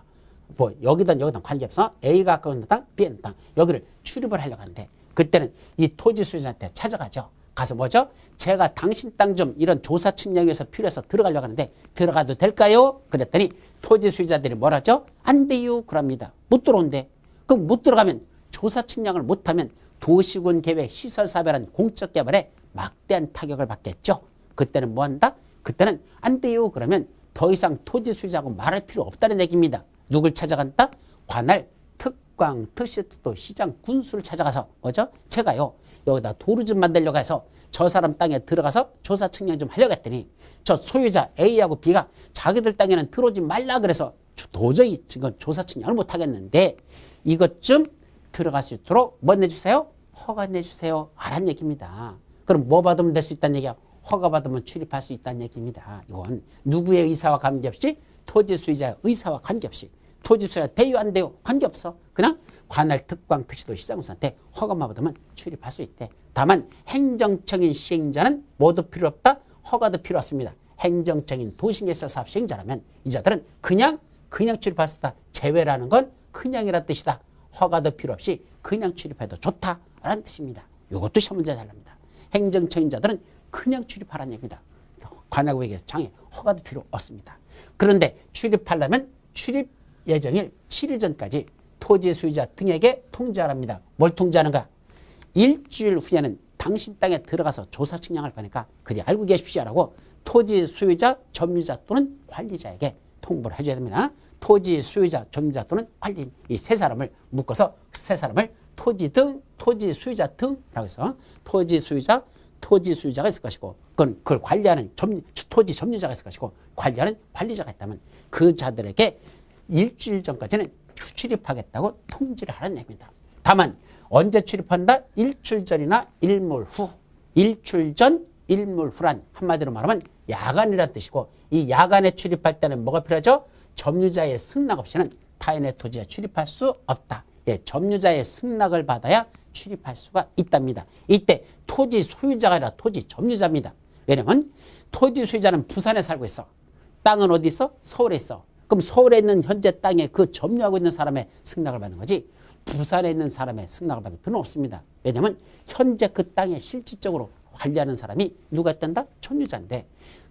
뭐 여기든 여기든 관계없어. A가 가까운 땅, B는 땅. 여기를 출입을 하려고 하는데 그때는 이 토지 소유자한테 찾아가죠. 가서 뭐죠? 제가 당신 땅 좀 이런 조사 측량에서 필요해서 들어가려고 하는데 들어가도 될까요? 그랬더니 토지 소유자들이 뭐라죠? 안 돼요. 그럽니다. 못 들어온대. 그럼 못 들어가면 조사 측량을 못하면 도시군 계획 시설사업이라는 공적 개발에 막대한 타격을 받겠죠. 그때는 뭐 한다? 그때는 안 돼요. 그러면 더 이상 토지 소유자하고 말할 필요 없다는 얘기입니다. 누굴 찾아간다? 관할, 특광, 특시특도, 시장, 군수를 찾아가서 뭐죠? 제가요 여기다 도로 좀 만들려고 해서 저 사람 땅에 들어가서 조사 측량 좀 하려고 했더니 저 소유자 A하고 B가 자기들 땅에는 들어오지 말라 그래서 도저히 지금 조사 측량을 못 하겠는데 이것 좀 들어갈 수 있도록 뭐 내주세요? 허가 내주세요. 하란 얘기입니다. 그럼 뭐 받으면 될 수 있다는 얘기야? 허가 받으면 출입할 수 있다는 얘기입니다. 이건 누구의 의사와 관계없이 토지 소유자의 의사와 관계없이 토지 소유자 돼요 안 돼요 관계없어. 그냥 관할 특광 특시도 시장군수한테 허가만 받으면 출입할 수 있대. 다만 행정적인 시행자는 모두 필요 없다. 허가도 필요 없습니다. 행정적인 도시계획 사업 시행자라면 이자들은 그냥 출입할 수 있다. 제외라는 건 그냥이란 뜻이다. 허가도 필요 없이 그냥 출입해도 좋다라는 뜻입니다. 이것도 시험 문제 잘 납니다. 행정적인 자들은 그냥 출입하라는 얘기입니다. 관할구역의 장애 허가도 필요 없습니다. 그런데 출입하려면 출입 예정일 7일 전까지 토지 소유자 등에게 통지하랍니다. 뭘 통지하는가? 일주일 후에는 당신 땅에 들어가서 조사 측량할 거니까 그리 알고 계십시오라고 토지 소유자, 점유자 또는 관리자에게 통보를 해줘야 됩니다. 토지 소유자, 점유자 또는 관리인 이 세 사람을 묶어서 세 사람을 토지 등, 토지 소유자 등이라고 해서 토지 소유자가 있을 것이고 그걸 관리하는 토지 점유자가 있을 것이고 관리하는 관리자가 있다면 그 자들에게 일주일 전까지는 출입하겠다고 통지를 하라는 얘기입니다. 다만 언제 출입한다? 일주일 전이나 일몰 후. 일주일 전, 일몰 후란 한마디로 말하면 야간이라는 뜻이고 이 야간에 출입할 때는 뭐가 필요하죠? 점유자의 승낙 없이는 타인의 토지에 출입할 수 없다. 예, 점유자의 승낙을 받아야 출입할 수가 있답니다. 이때 토지 소유자가 아니라 토지 점유자입니다. 왜냐면 토지 소유자는 부산에 살고 있어. 땅은 어디 있어? 서울에 있어. 그럼 서울에 있는 현재 땅에 그 점유하고 있는 사람의 승낙을 받는 거지 부산에 있는 사람의 승낙을 받을 필요는 없습니다. 왜냐하면 현재 그 땅에 실질적으로 관리하는 사람이 누가 있단다? 점유자인데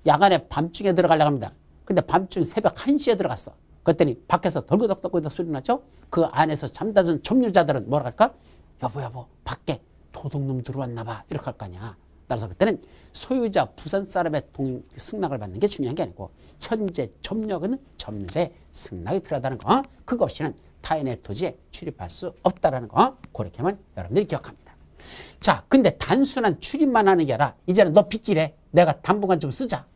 야간에 밤중에 들어가려고 합니다. 근데 밤중 새벽 1시에 들어갔어. 그랬더니 밖에서 덜그덕덜그덕 소리 나죠? 그 안에서 잠자던 점유자들은 뭐라 할까? 여보 밖에 도둑놈 들어왔나 봐 이렇게 할 거 아니야. 따라서 그때는 소유자 부산 사람의 승낙을 받는 게 중요한 게 아니고 현재 점유하는 점유자의 승낙이 필요하다는 거 그거 없이는 타인의 토지에 출입할 수 없다는 거 그렇게만 여러분들이 기억합니다. 자, 근데 단순한 출입만 하는 게 아니라 이제는 너 빚기래 내가 당분간 좀 쓰자.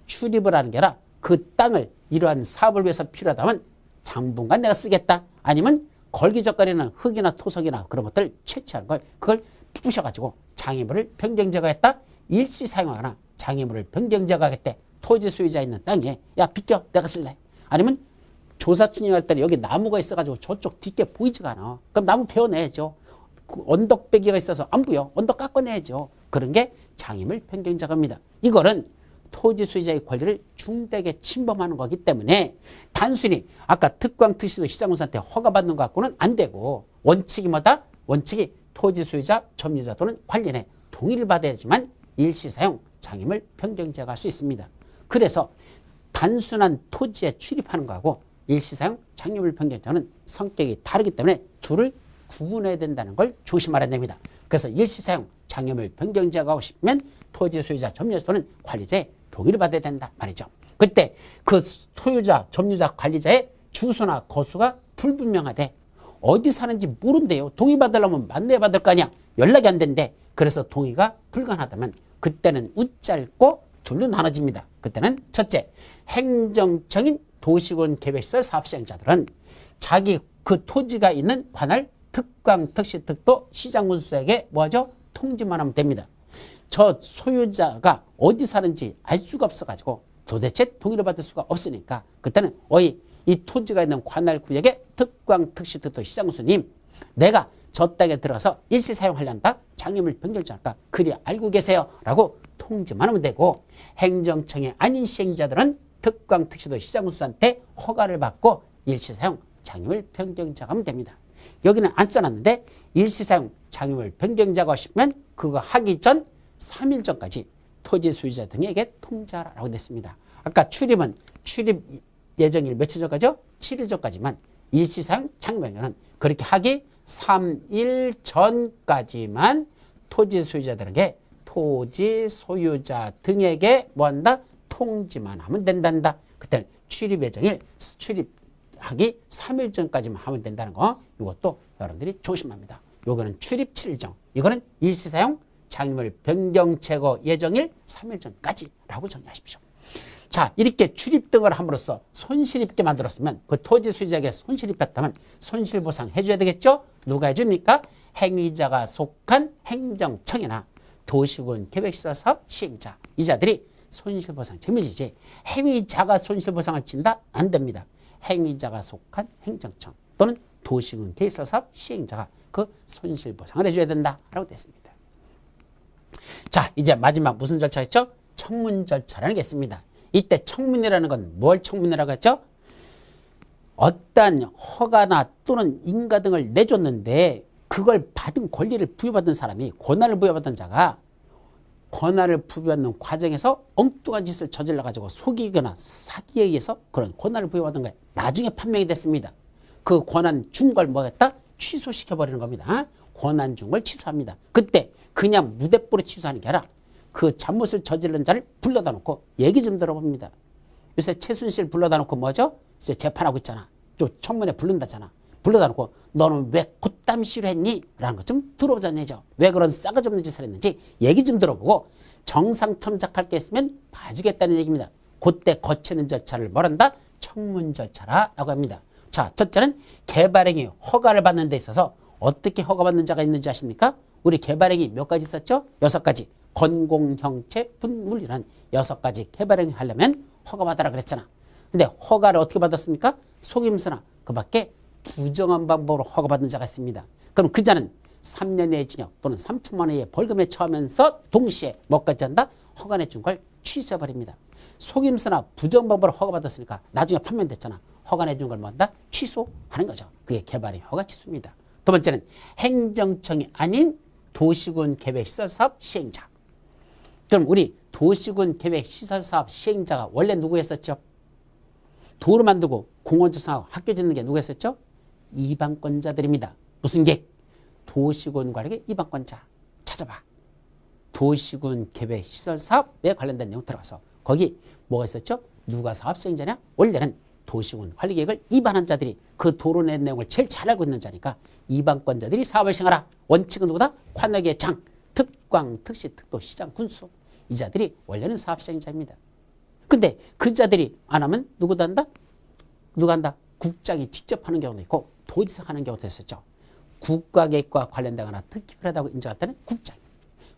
출입을 하는 게 아니라 그 땅을 이러한 사업을 위해서 필요하다면 당분간 내가 쓰겠다. 아니면 걸기적거리는 흙이나 토석이나 그런 것들을 채취하는 걸 그걸 부셔가지고 장애물을 변경 제거했다. 일시 사용하거나 장애물을 변경 제거하겠대. 토지 소유자 있는 땅에 야 비켜 내가 쓸래. 아니면 조사 측량할 때는 여기 나무가 있어가지고 저쪽 뒷게 보이지가 않아. 그럼 나무 베어내야죠. 그 언덕배기가 있어서 안 보여. 언덕 깎아내야죠. 그런 게 장애물 변경 작업입니다. 이거는 토지 소유자의 권리를 중대하게 침범하는 거기 때문에 단순히 아까 특광 특시도 시장군수한테 허가받는 것 갖고는 안 되고 원칙이 뭐다? 원칙이 토지 소유자, 점유자 또는 관리인의 동의를 받아야지만 일시사용 장애물 변경 제거할 수 있습니다. 그래서 단순한 토지에 출입하는 거하고 일시사용 장애물 변경 제거는 성격이 다르기 때문에 둘을 구분해야 된다는 걸 조심하라는 겁니다. 그래서 일시사용 장애물 변경 제거하고 싶으면 토지 소유자, 점유자 또는 관리자의 동의를 받아야 된다 말이죠. 그때 그 소유자, 점유자, 관리자의 주소나 거수가 불분명하대. 어디 사는지 모른대요. 동의 받으려면 만나야 받을 거 아니야. 연락이 안 된대. 그래서 동의가 불가능하다면 그때는 웃짧고 둘로 나눠집니다. 그때는 첫째, 행정청인 도시군 계획시설 사업시행자들은 자기 그 토지가 있는 관할 특강, 특시, 특도, 시장군수에게 뭐하죠? 통지만 하면 됩니다. 저 소유자가 어디 사는지 알 수가 없어가지고 도대체 동의를 받을 수가 없으니까 그때는 이 토지가 있는 관할 구역의 특강, 특시, 특도, 시장군수님, 내가 저 땅에 들어서 일시 사용하려한다. 장애물 변경자니까 그리 알고 계세요. 라고 통지만 하면 되고, 행정청의 아닌 시행자들은 특강, 특시도, 시장군수한테 허가를 받고 일시 사용 장애물 변경자가 하면 됩니다. 여기는 안 써놨는데 일시사용 장애물 변경자가 싶으면 그거 하기 전 3일 전까지 토지 소유자 등에게 통지하라고 됐습니다. 아까 출입은 출입 예정일 며칠 전까지요? 7일 전까지만, 일시사용 장애물 변경은 그렇게 하기 3일 전까지만 토지 소유자들에게 토지 소유자 등에게 뭐한다? 통지만 하면 된단다. 그때는 출입 예정일 출입하기 3일 전까지만 하면 된다는 거, 이것도 여러분들이 조심합니다. 요거는 출입 7일 전, 이거는 일시사용 장애물 변경 제거 예정일 3일 전까지라고 정리하십시오. 자, 이렇게 출입 등을 함으로써 손실 입게 만들었으면 그 토지 소유자에게 손실 입혔다면 손실보상 해줘야 되겠죠? 누가 해줍니까? 행위자가 속한 행정청이나 도시군 계획시설 사업 시행자, 이자들이 손실보상 책임지지. 행위자가 손실보상을 진다? 안 됩니다. 행위자가 속한 행정청 또는 도시군 계획시설 사업 시행자가 그 손실보상을 해줘야 된다라고 됐습니다. 자, 이제 마지막 무슨 절차 있죠? 청문 절차라는 게 있습니다. 이때 청문이라는 건 뭘 청문이라고 했죠? 어떠한 허가나 또는 인가 등을 내줬는데 그걸 받은 권리를 부여받은 사람이, 권한을 부여받은 자가 권한을 부여받는 과정에서 엉뚱한 짓을 저질러가지고 속이거나 사기에 의해서 그런 권한을 부여받은 거예요. 나중에 판명이 됐습니다. 그 권한 준 걸 뭐겠다? 취소시켜버리는 겁니다. 권한 준 걸 취소합니다. 그때 그냥 무대뽀로 취소하는 게 아니라 그 잘못을 저지른 자를 불러다 놓고 얘기 좀 들어봅니다. 요새 최순실 불러다 놓고 뭐죠? 이제 재판하고 있잖아. 좀 청문회 부른다잖아. 불러다 놓고 너는 왜 콧담시를 했니? 라는 것 좀 들어보자는 얘기죠. 왜 그런 싸가지 없는 짓을 했는지 얘기 좀 들어보고 정상 첨삭할 게 있으면 봐주겠다는 얘기입니다. 그때 거치는 절차를 뭐란다? 청문 절차라고 합니다. 자, 첫째는 개발행위 허가를 받는 데 있어서 어떻게 허가받는 자가 있는지 아십니까? 우리 개발행위 몇 가지 있었죠? 6가지. 건공형체 분물이란 6가지 개발행위 하려면 허가받아라 그랬잖아. 근데 허가를 어떻게 받았습니까? 속임수나 그 밖에 부정한 방법으로 허가받은 자가 있습니다. 그럼 그 자는 3년의 징역 또는 3천만 원의 벌금에 처하면서 동시에 뭐까지 한다? 허가 내준 걸 취소해버립니다. 속임수나 부정한 방법으로 허가받았으니까 나중에 판명됐잖아. 허가 내준 걸 뭐한다? 취소하는 거죠. 그게 개발의 허가 취소입니다. 두 번째는 행정청이 아닌 도시군 계획시설사업 시행자. 그럼 우리 도시군 계획시설사업 시행자가 원래 누구 했었죠? 도로 만들고 공원 조성하고 학교 짓는 게 누구 했었죠? 이방권자들입니다. 무슨 계획? 도시군 관리의 이방권자. 찾아봐. 도시군 계획시설사업에 관련된 내용 들어가서 거기 뭐가 있었죠? 누가 사업 시행자냐? 원래는 도시군 관리계획을 위반한 자들이 그 도로 낸 내용을 제일 잘 알고 있는 자니까 이방권자들이 사업을 시행하라. 원칙은 누구다? 관할계 장, 특광, 특시, 특도, 시장, 군수. 이 자들이 원래는 사업 시행자입니다. 근데 그 자들이 안 하면 누구도 한다? 누가 한다? 국장이 직접 하는 경우도 있고 도지사 하는 경우도 있었죠. 국가계획과 관련되거나 특히 필요하다고 인정할 때는 국장이,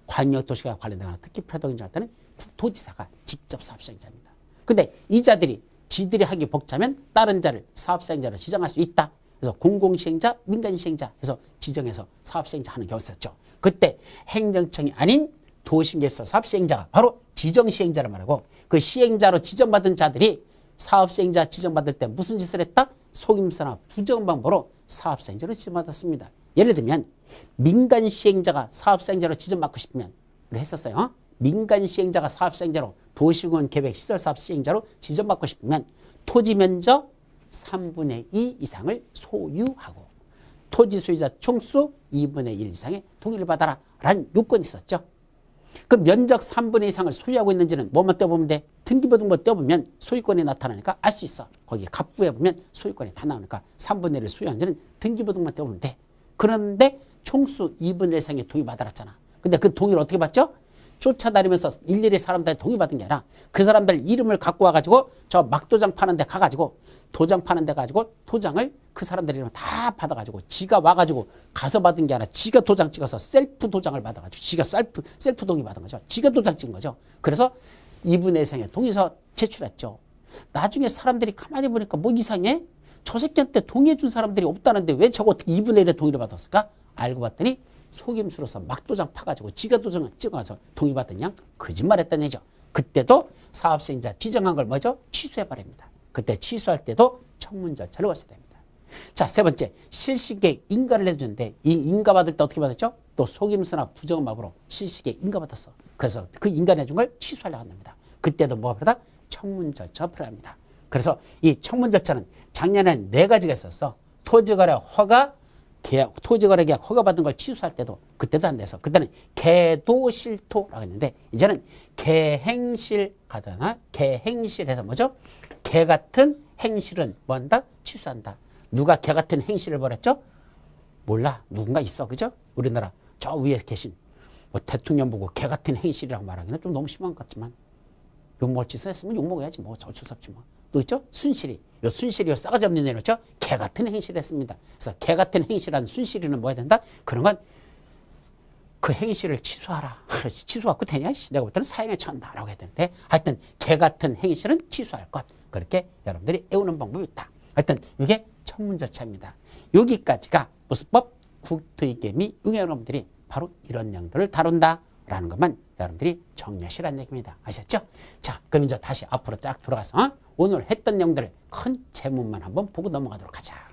광역도시가 관련되거나 특히 필요하다고 인정할 때는 도지사가 직접 사업 시행자입니다. 근데 이 자들이 지들이 하기 벅차면 다른 자를 사업 시행자로 지정할 수 있다. 그래서 공공시행자, 민간시행자 해서 지정해서 사업 시행자 하는 경우가 있었죠. 그때 행정청이 아닌 도시계획시설 사업 시행자가 바로 지정시행자를 말하고, 그 시행자로 지정받은 자들이 사업시행자 지정받을 때 무슨 짓을 했다? 속임수나 부정 방법으로 사업시행자로 지정받았습니다. 예를 들면 민간시행자가 사업시행자로 지정받고 싶으면 했었어요. 민간시행자가 사업시행자로 도시군 계획시설사업 시행자로 지정받고 싶으면 토지 면적 3분의 2 이상을 소유하고 토지 소유자 총수 2분의 1 이상의 동의를 받아라 라는 요건이 있었죠. 그 면적 3분의 2 이상을 소유하고 있는지는 뭐만 떼어보면 돼? 등기부등본 떼어보면 소유권이 나타나니까 알 수 있어. 거기 갑부에 보면 소유권이 다 나오니까 3분의 1을 소유하는지는 등기부등본 떼어보면 돼. 그런데 총수 2분의 1 이상의 동의 받아놨잖아. 근데 그 동의를 어떻게 받죠? 쫓아다니면서 일일이 사람들한테 동의받은 게 아니라 그 사람들 이름을 갖고 와가지고 저 막도장 파는 데 가가지고 도장 파는 데 가지고 도장을 그 사람들 이름 다 받아가지고 지가 와가지고 가서 받은 게 아니라 지가 도장 찍어서 셀프 도장을 받아가지고 지가 셀프 동의 받은 거죠. 지가 도장 찍은 거죠. 그래서 2분의 1 이상의 동의서 제출했죠. 나중에 사람들이 가만히 보니까 뭐 이상해? 저 새끼한테 동의해 준 사람들이 없다는데 왜 저거 어떻게 2분의 1의 동의를 받았을까? 알고 봤더니 속임수로서 막도장 파가지고 지가 도장을 찍어서 동의받은 양 거짓말했다는 얘기죠. 그때도 사업수행자 지정한 걸 뭐죠? 취소해버립니다. 그때 취소할 때도 청문 절차를 거쳐야 됩니다. 자, 세 번째, 실시계획 인가를 해주는데 이 인가 받을 때 어떻게 받았죠? 또 속임수나 부정음압으로 실시계획 인가 받았어. 그래서 그 인가 내준 걸 취소하려고 합니다. 그때도 뭐가 필요하다? 청문 절차가 필요합니다. 그래서 이 청문 절차는 작년에는 4가지가 있었어. 토지거래 허가, 토지거래 계약 허가받은 걸 취소할 때도 그때도 안 돼서 그때는 개도실토라고 했는데 이제는 개행실 가거나 개행실에서 뭐죠? 개 같은 행실은 뭐 한다? 취소한다. 누가 개 같은 행실을 벌였죠? 몰라. 누군가 있어. 그죠? 우리나라 저 위에 계신 뭐 대통령 보고 개 같은 행실이라고 말하기는 좀 너무 심한 것 같지만 욕먹을 짓을 했으면 욕먹어야지 뭐 어쩔 수 없지 뭐. 또 있죠? 순실이. 요 순실이 요 싸가지 없는 애였죠? 개 같은 행실을 했습니다. 그래서 개 같은 행실한 순실이는 뭐 해야 된다? 그런 건 그 행실을 취소하라. 취소하고 되냐? 내가 볼 때는 사형에 처한다라고 해야 되는데 하여튼 개 같은 행실은 취소할 것. 그렇게 여러분들이 애우는 방법이 있다. 하여튼 이게 청문 절차입니다. 여기까지가 무수법 국토위계 및 응용여러분들이 바로 이런 내용들을 다룬다라는 것만 여러분들이 정리하시라는 얘기입니다. 아셨죠? 자, 그럼 이제 다시 앞으로 쫙 돌아가서 오늘 했던 내용들을 큰 제목만 한번 보고 넘어가도록 하자.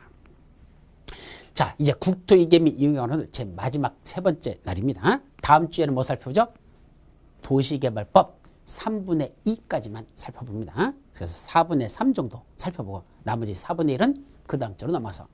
자, 이제 국토위계 및 응용여러분들 제 마지막 3번째 날입니다. 다음 주에는 뭐 살펴보죠? 도시개발법 3분의 2까지만 살펴봅니다. 그래서 4분의 3 정도 살펴보고 나머지 4분의 1은 그 다음 주로 넘어가서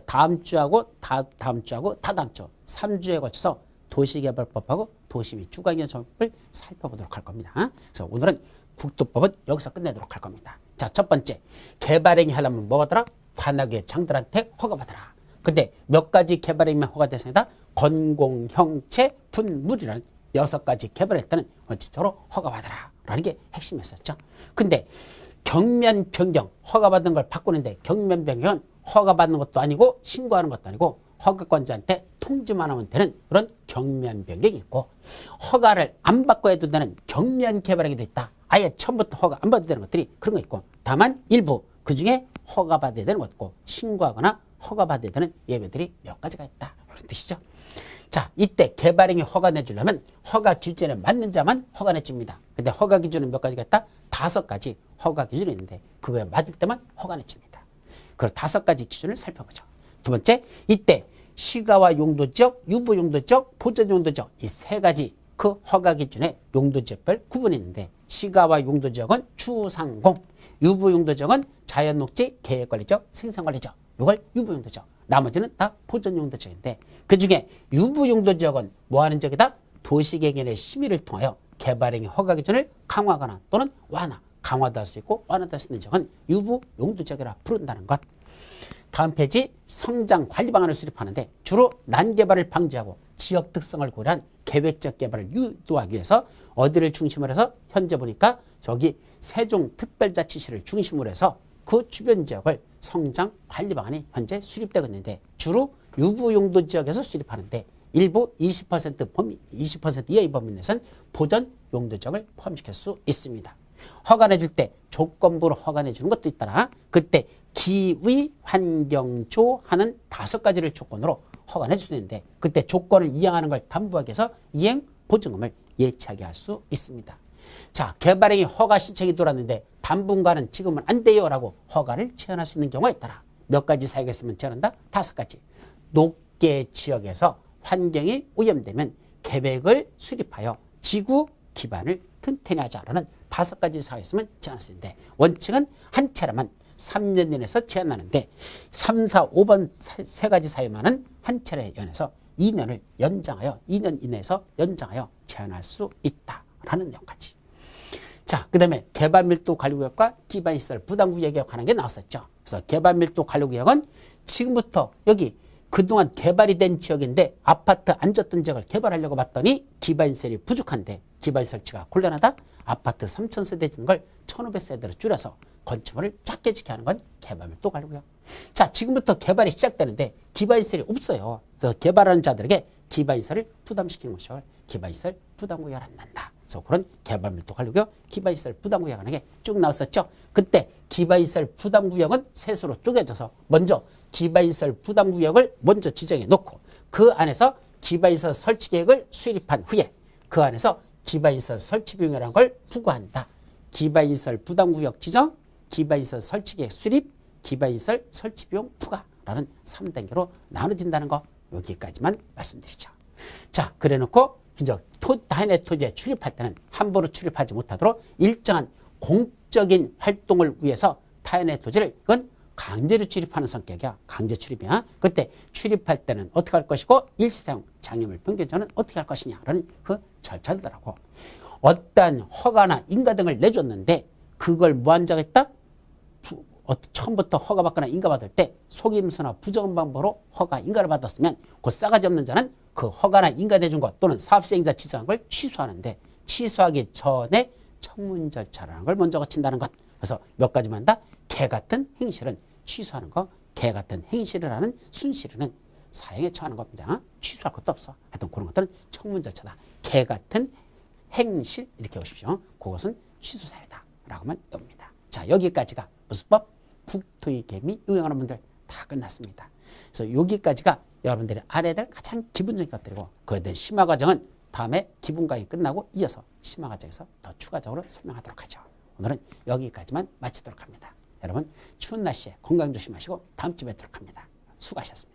다음 주하고 다다음 주하고 다다음 주 3주에 걸쳐서 도시개발법하고 도시 및 주거환경정책을 살펴보도록 할 겁니다. 그래서 오늘은 국토법은 여기서 끝내도록 할 겁니다. 자, 첫 번째 개발행위 하려면 뭐하더라? 관악의 장들한테 허가받아라. 근데 몇 가지 개발행위만 허가대상이다? 건공, 형체, 분물이라는 6가지 개발할 때는 원칙적으로 허가받아라 라는 게 핵심이었었죠. 근데 경면 변경 허가받은 걸 바꾸는데 경면 변경은 허가받는 것도 아니고 신고하는 것도 아니고 허가권자한테 통지만 하면 되는 그런 경면 변경이 있고 허가를 안 받고 해도 되는 경면 개발행위도 있다. 아예 처음부터 허가 안 받아도 되는 것들이 그런 거 있고 다만 일부 그중에 허가받아야 되는 것 있고 신고하거나 허가받아야 되는 예외들이 몇 가지가 있다. 그런 뜻이죠. 자, 이때 개발행위 허가 내주려면 허가 기준에 맞는 자만 허가 내줍니다. 근데 허가 기준은 몇 가지가 있다? 5가지 허가 기준이 있는데 그거에 맞을 때만 허가 내줍니다. 그 5가지 기준을 살펴보죠. 두 번째, 이때 시가와 용도지역, 유보용도지역, 보전용도지역 이 3가지 그 허가 기준의 용도지역별 구분이 있는데 시가와 용도지역은 주상공, 유보용도지역은 자연녹지, 계획관리지역, 생산관리지역 이걸 유보용도지역. 나머지는 다 보전용도지역인데 그중에 유보용도지역은 뭐하는 지역이다? 도시개개의 심의를 통하여 개발행위 허가 기준을 강화하거나 또는 완화, 강화도 할 수 있고 완화도 할 수 있는 지역은 유보용도지역이라 부른다는 것. 다음 페이지 성장 관리 방안을 수립하는데 주로 난개발을 방지하고 지역 특성을 고려한 계획적 개발을 유도하기 위해서 어디를 중심으로 해서 현재 보니까 저기 세종특별자치시를 중심으로 해서 그 주변 지역을 성장 관리 방안이 현재 수립되고 있는데 주로 유보용도 지역에서 수립하는데 일부 20% 이하의 범위 내에서는 보전 용도 지역을 포함시킬 수 있습니다. 허가 내줄 때 조건부로 허가 내주는 것도 있더라. 그때 기의, 환경조 하는 5가지를 조건으로 허가 내줄 수 있는데 그때 조건을 이행하는 걸 담보하기 위해서 이행 보증금을 예치하게 할 수 있습니다. 자, 개발행위 허가 신청이 들어왔는데 당분간은 지금은 안 돼요 라고 허가를 제한할 수 있는 경우가 있더라. 몇 가지 사유가 있으면 제한한다? 5가지. 녹계 지역에서 환경이 오염되면 계획을 수립하여 지구 기반을 튼튼히 하자라는 5가지 사유가 있으면 제한할 수 있는데 원칙은 한 차례만 3년 이내에서 제한하는데 3, 4, 5번 세 가지 사유만은 한 차례 연해서 2년을 연장하여 2년 이내에서 연장하여 제한할 수 있다라는 내용까지. 자, 그 다음에 개발밀도 관리구역과 기반시설 부담구역에 관한 게 나왔었죠. 그래서 개발밀도 관리구역은 지금부터 여기 그동안 개발이 된 지역인데 아파트 안 졌던 지역을 개발하려고 봤더니 기반시설이 부족한데 기반시설 설치가 곤란하다. 아파트 3,000세대 짓는 걸 1,500세대로 줄여서 건축물을 작게 짓게 하는 건 개발밀도 관리구역. 자, 지금부터 개발이 시작되는데 기반시설이 없어요. 그래서 개발하는 자들에게 기반시설을 부담시키는 것을 기반시설 부담구역을 한단다. 그래서 그런 개발밀도 관리구역, 기반시설 부담구역 하는 게 쭉 나왔었죠. 그때 기반시설 부담구역은 셋으로 쪼개져서 먼저 기반시설 부담구역을 먼저 지정해 놓고 그 안에서 기반시설 설치계획을 수립한 후에 그 안에서 기반시설 설치비용이라는 걸 부과한다. 기반시설 부담구역 지정, 기반시설 설치계획 수립, 기반시설 설치비용 부과라는 3단계로 나눠진다는 거 여기까지만 말씀드리죠. 자, 그래놓고 이제 타인의 토지에 출입할 때는 함부로 출입하지 못하도록 일정한 공적인 활동을 위해서 타인의 토지를 이건 강제로 출입하는 성격이야. 강제 출입이야. 그때 출입할 때는 어떻게 할 것이고 일시사용 장애물 변경전은 어떻게 할 것이냐라는 그 절차들하고 어떠한 허가나 인가 등을 내줬는데 그걸 무한정했다? 처음부터 허가받거나 인가받을 때 속임수나 부정한 방법으로 허가 인가를 받았으면 그 싸가지 없는 자는 그 허가나 인가 내준 것 또는 사업시행자 지정한 걸 취소하는데 취소하기 전에 청문 절차라는 걸 먼저 거친다는 것. 그래서 몇 가지만 한다. 개 같은 행실은 취소하는 거. 개 같은 행실을 하는 순실은 사형에 처하는 겁니다. 취소할 것도 없어. 하여튼 그런 것들은 청문 절차다. 개 같은 행실 이렇게 보십시오. 그것은 취소 사유다. 라고만 봅니다. 자, 여기까지가 무슨 법? 국토의 개미 응용하는 분들 다 끝났습니다. 그래서 여기까지가 여러분들이 알아야 될 가장 기본적인 것들이고 그에 대한 심화 과정은 다음에 기본 강의 끝나고 이어서 심화 과정에서 더 추가적으로 설명하도록 하죠. 오늘은 여기까지만 마치도록 합니다. 여러분 추운 날씨에 건강 조심하시고 다음 주에 뵙도록 합니다. 수고하셨습니다.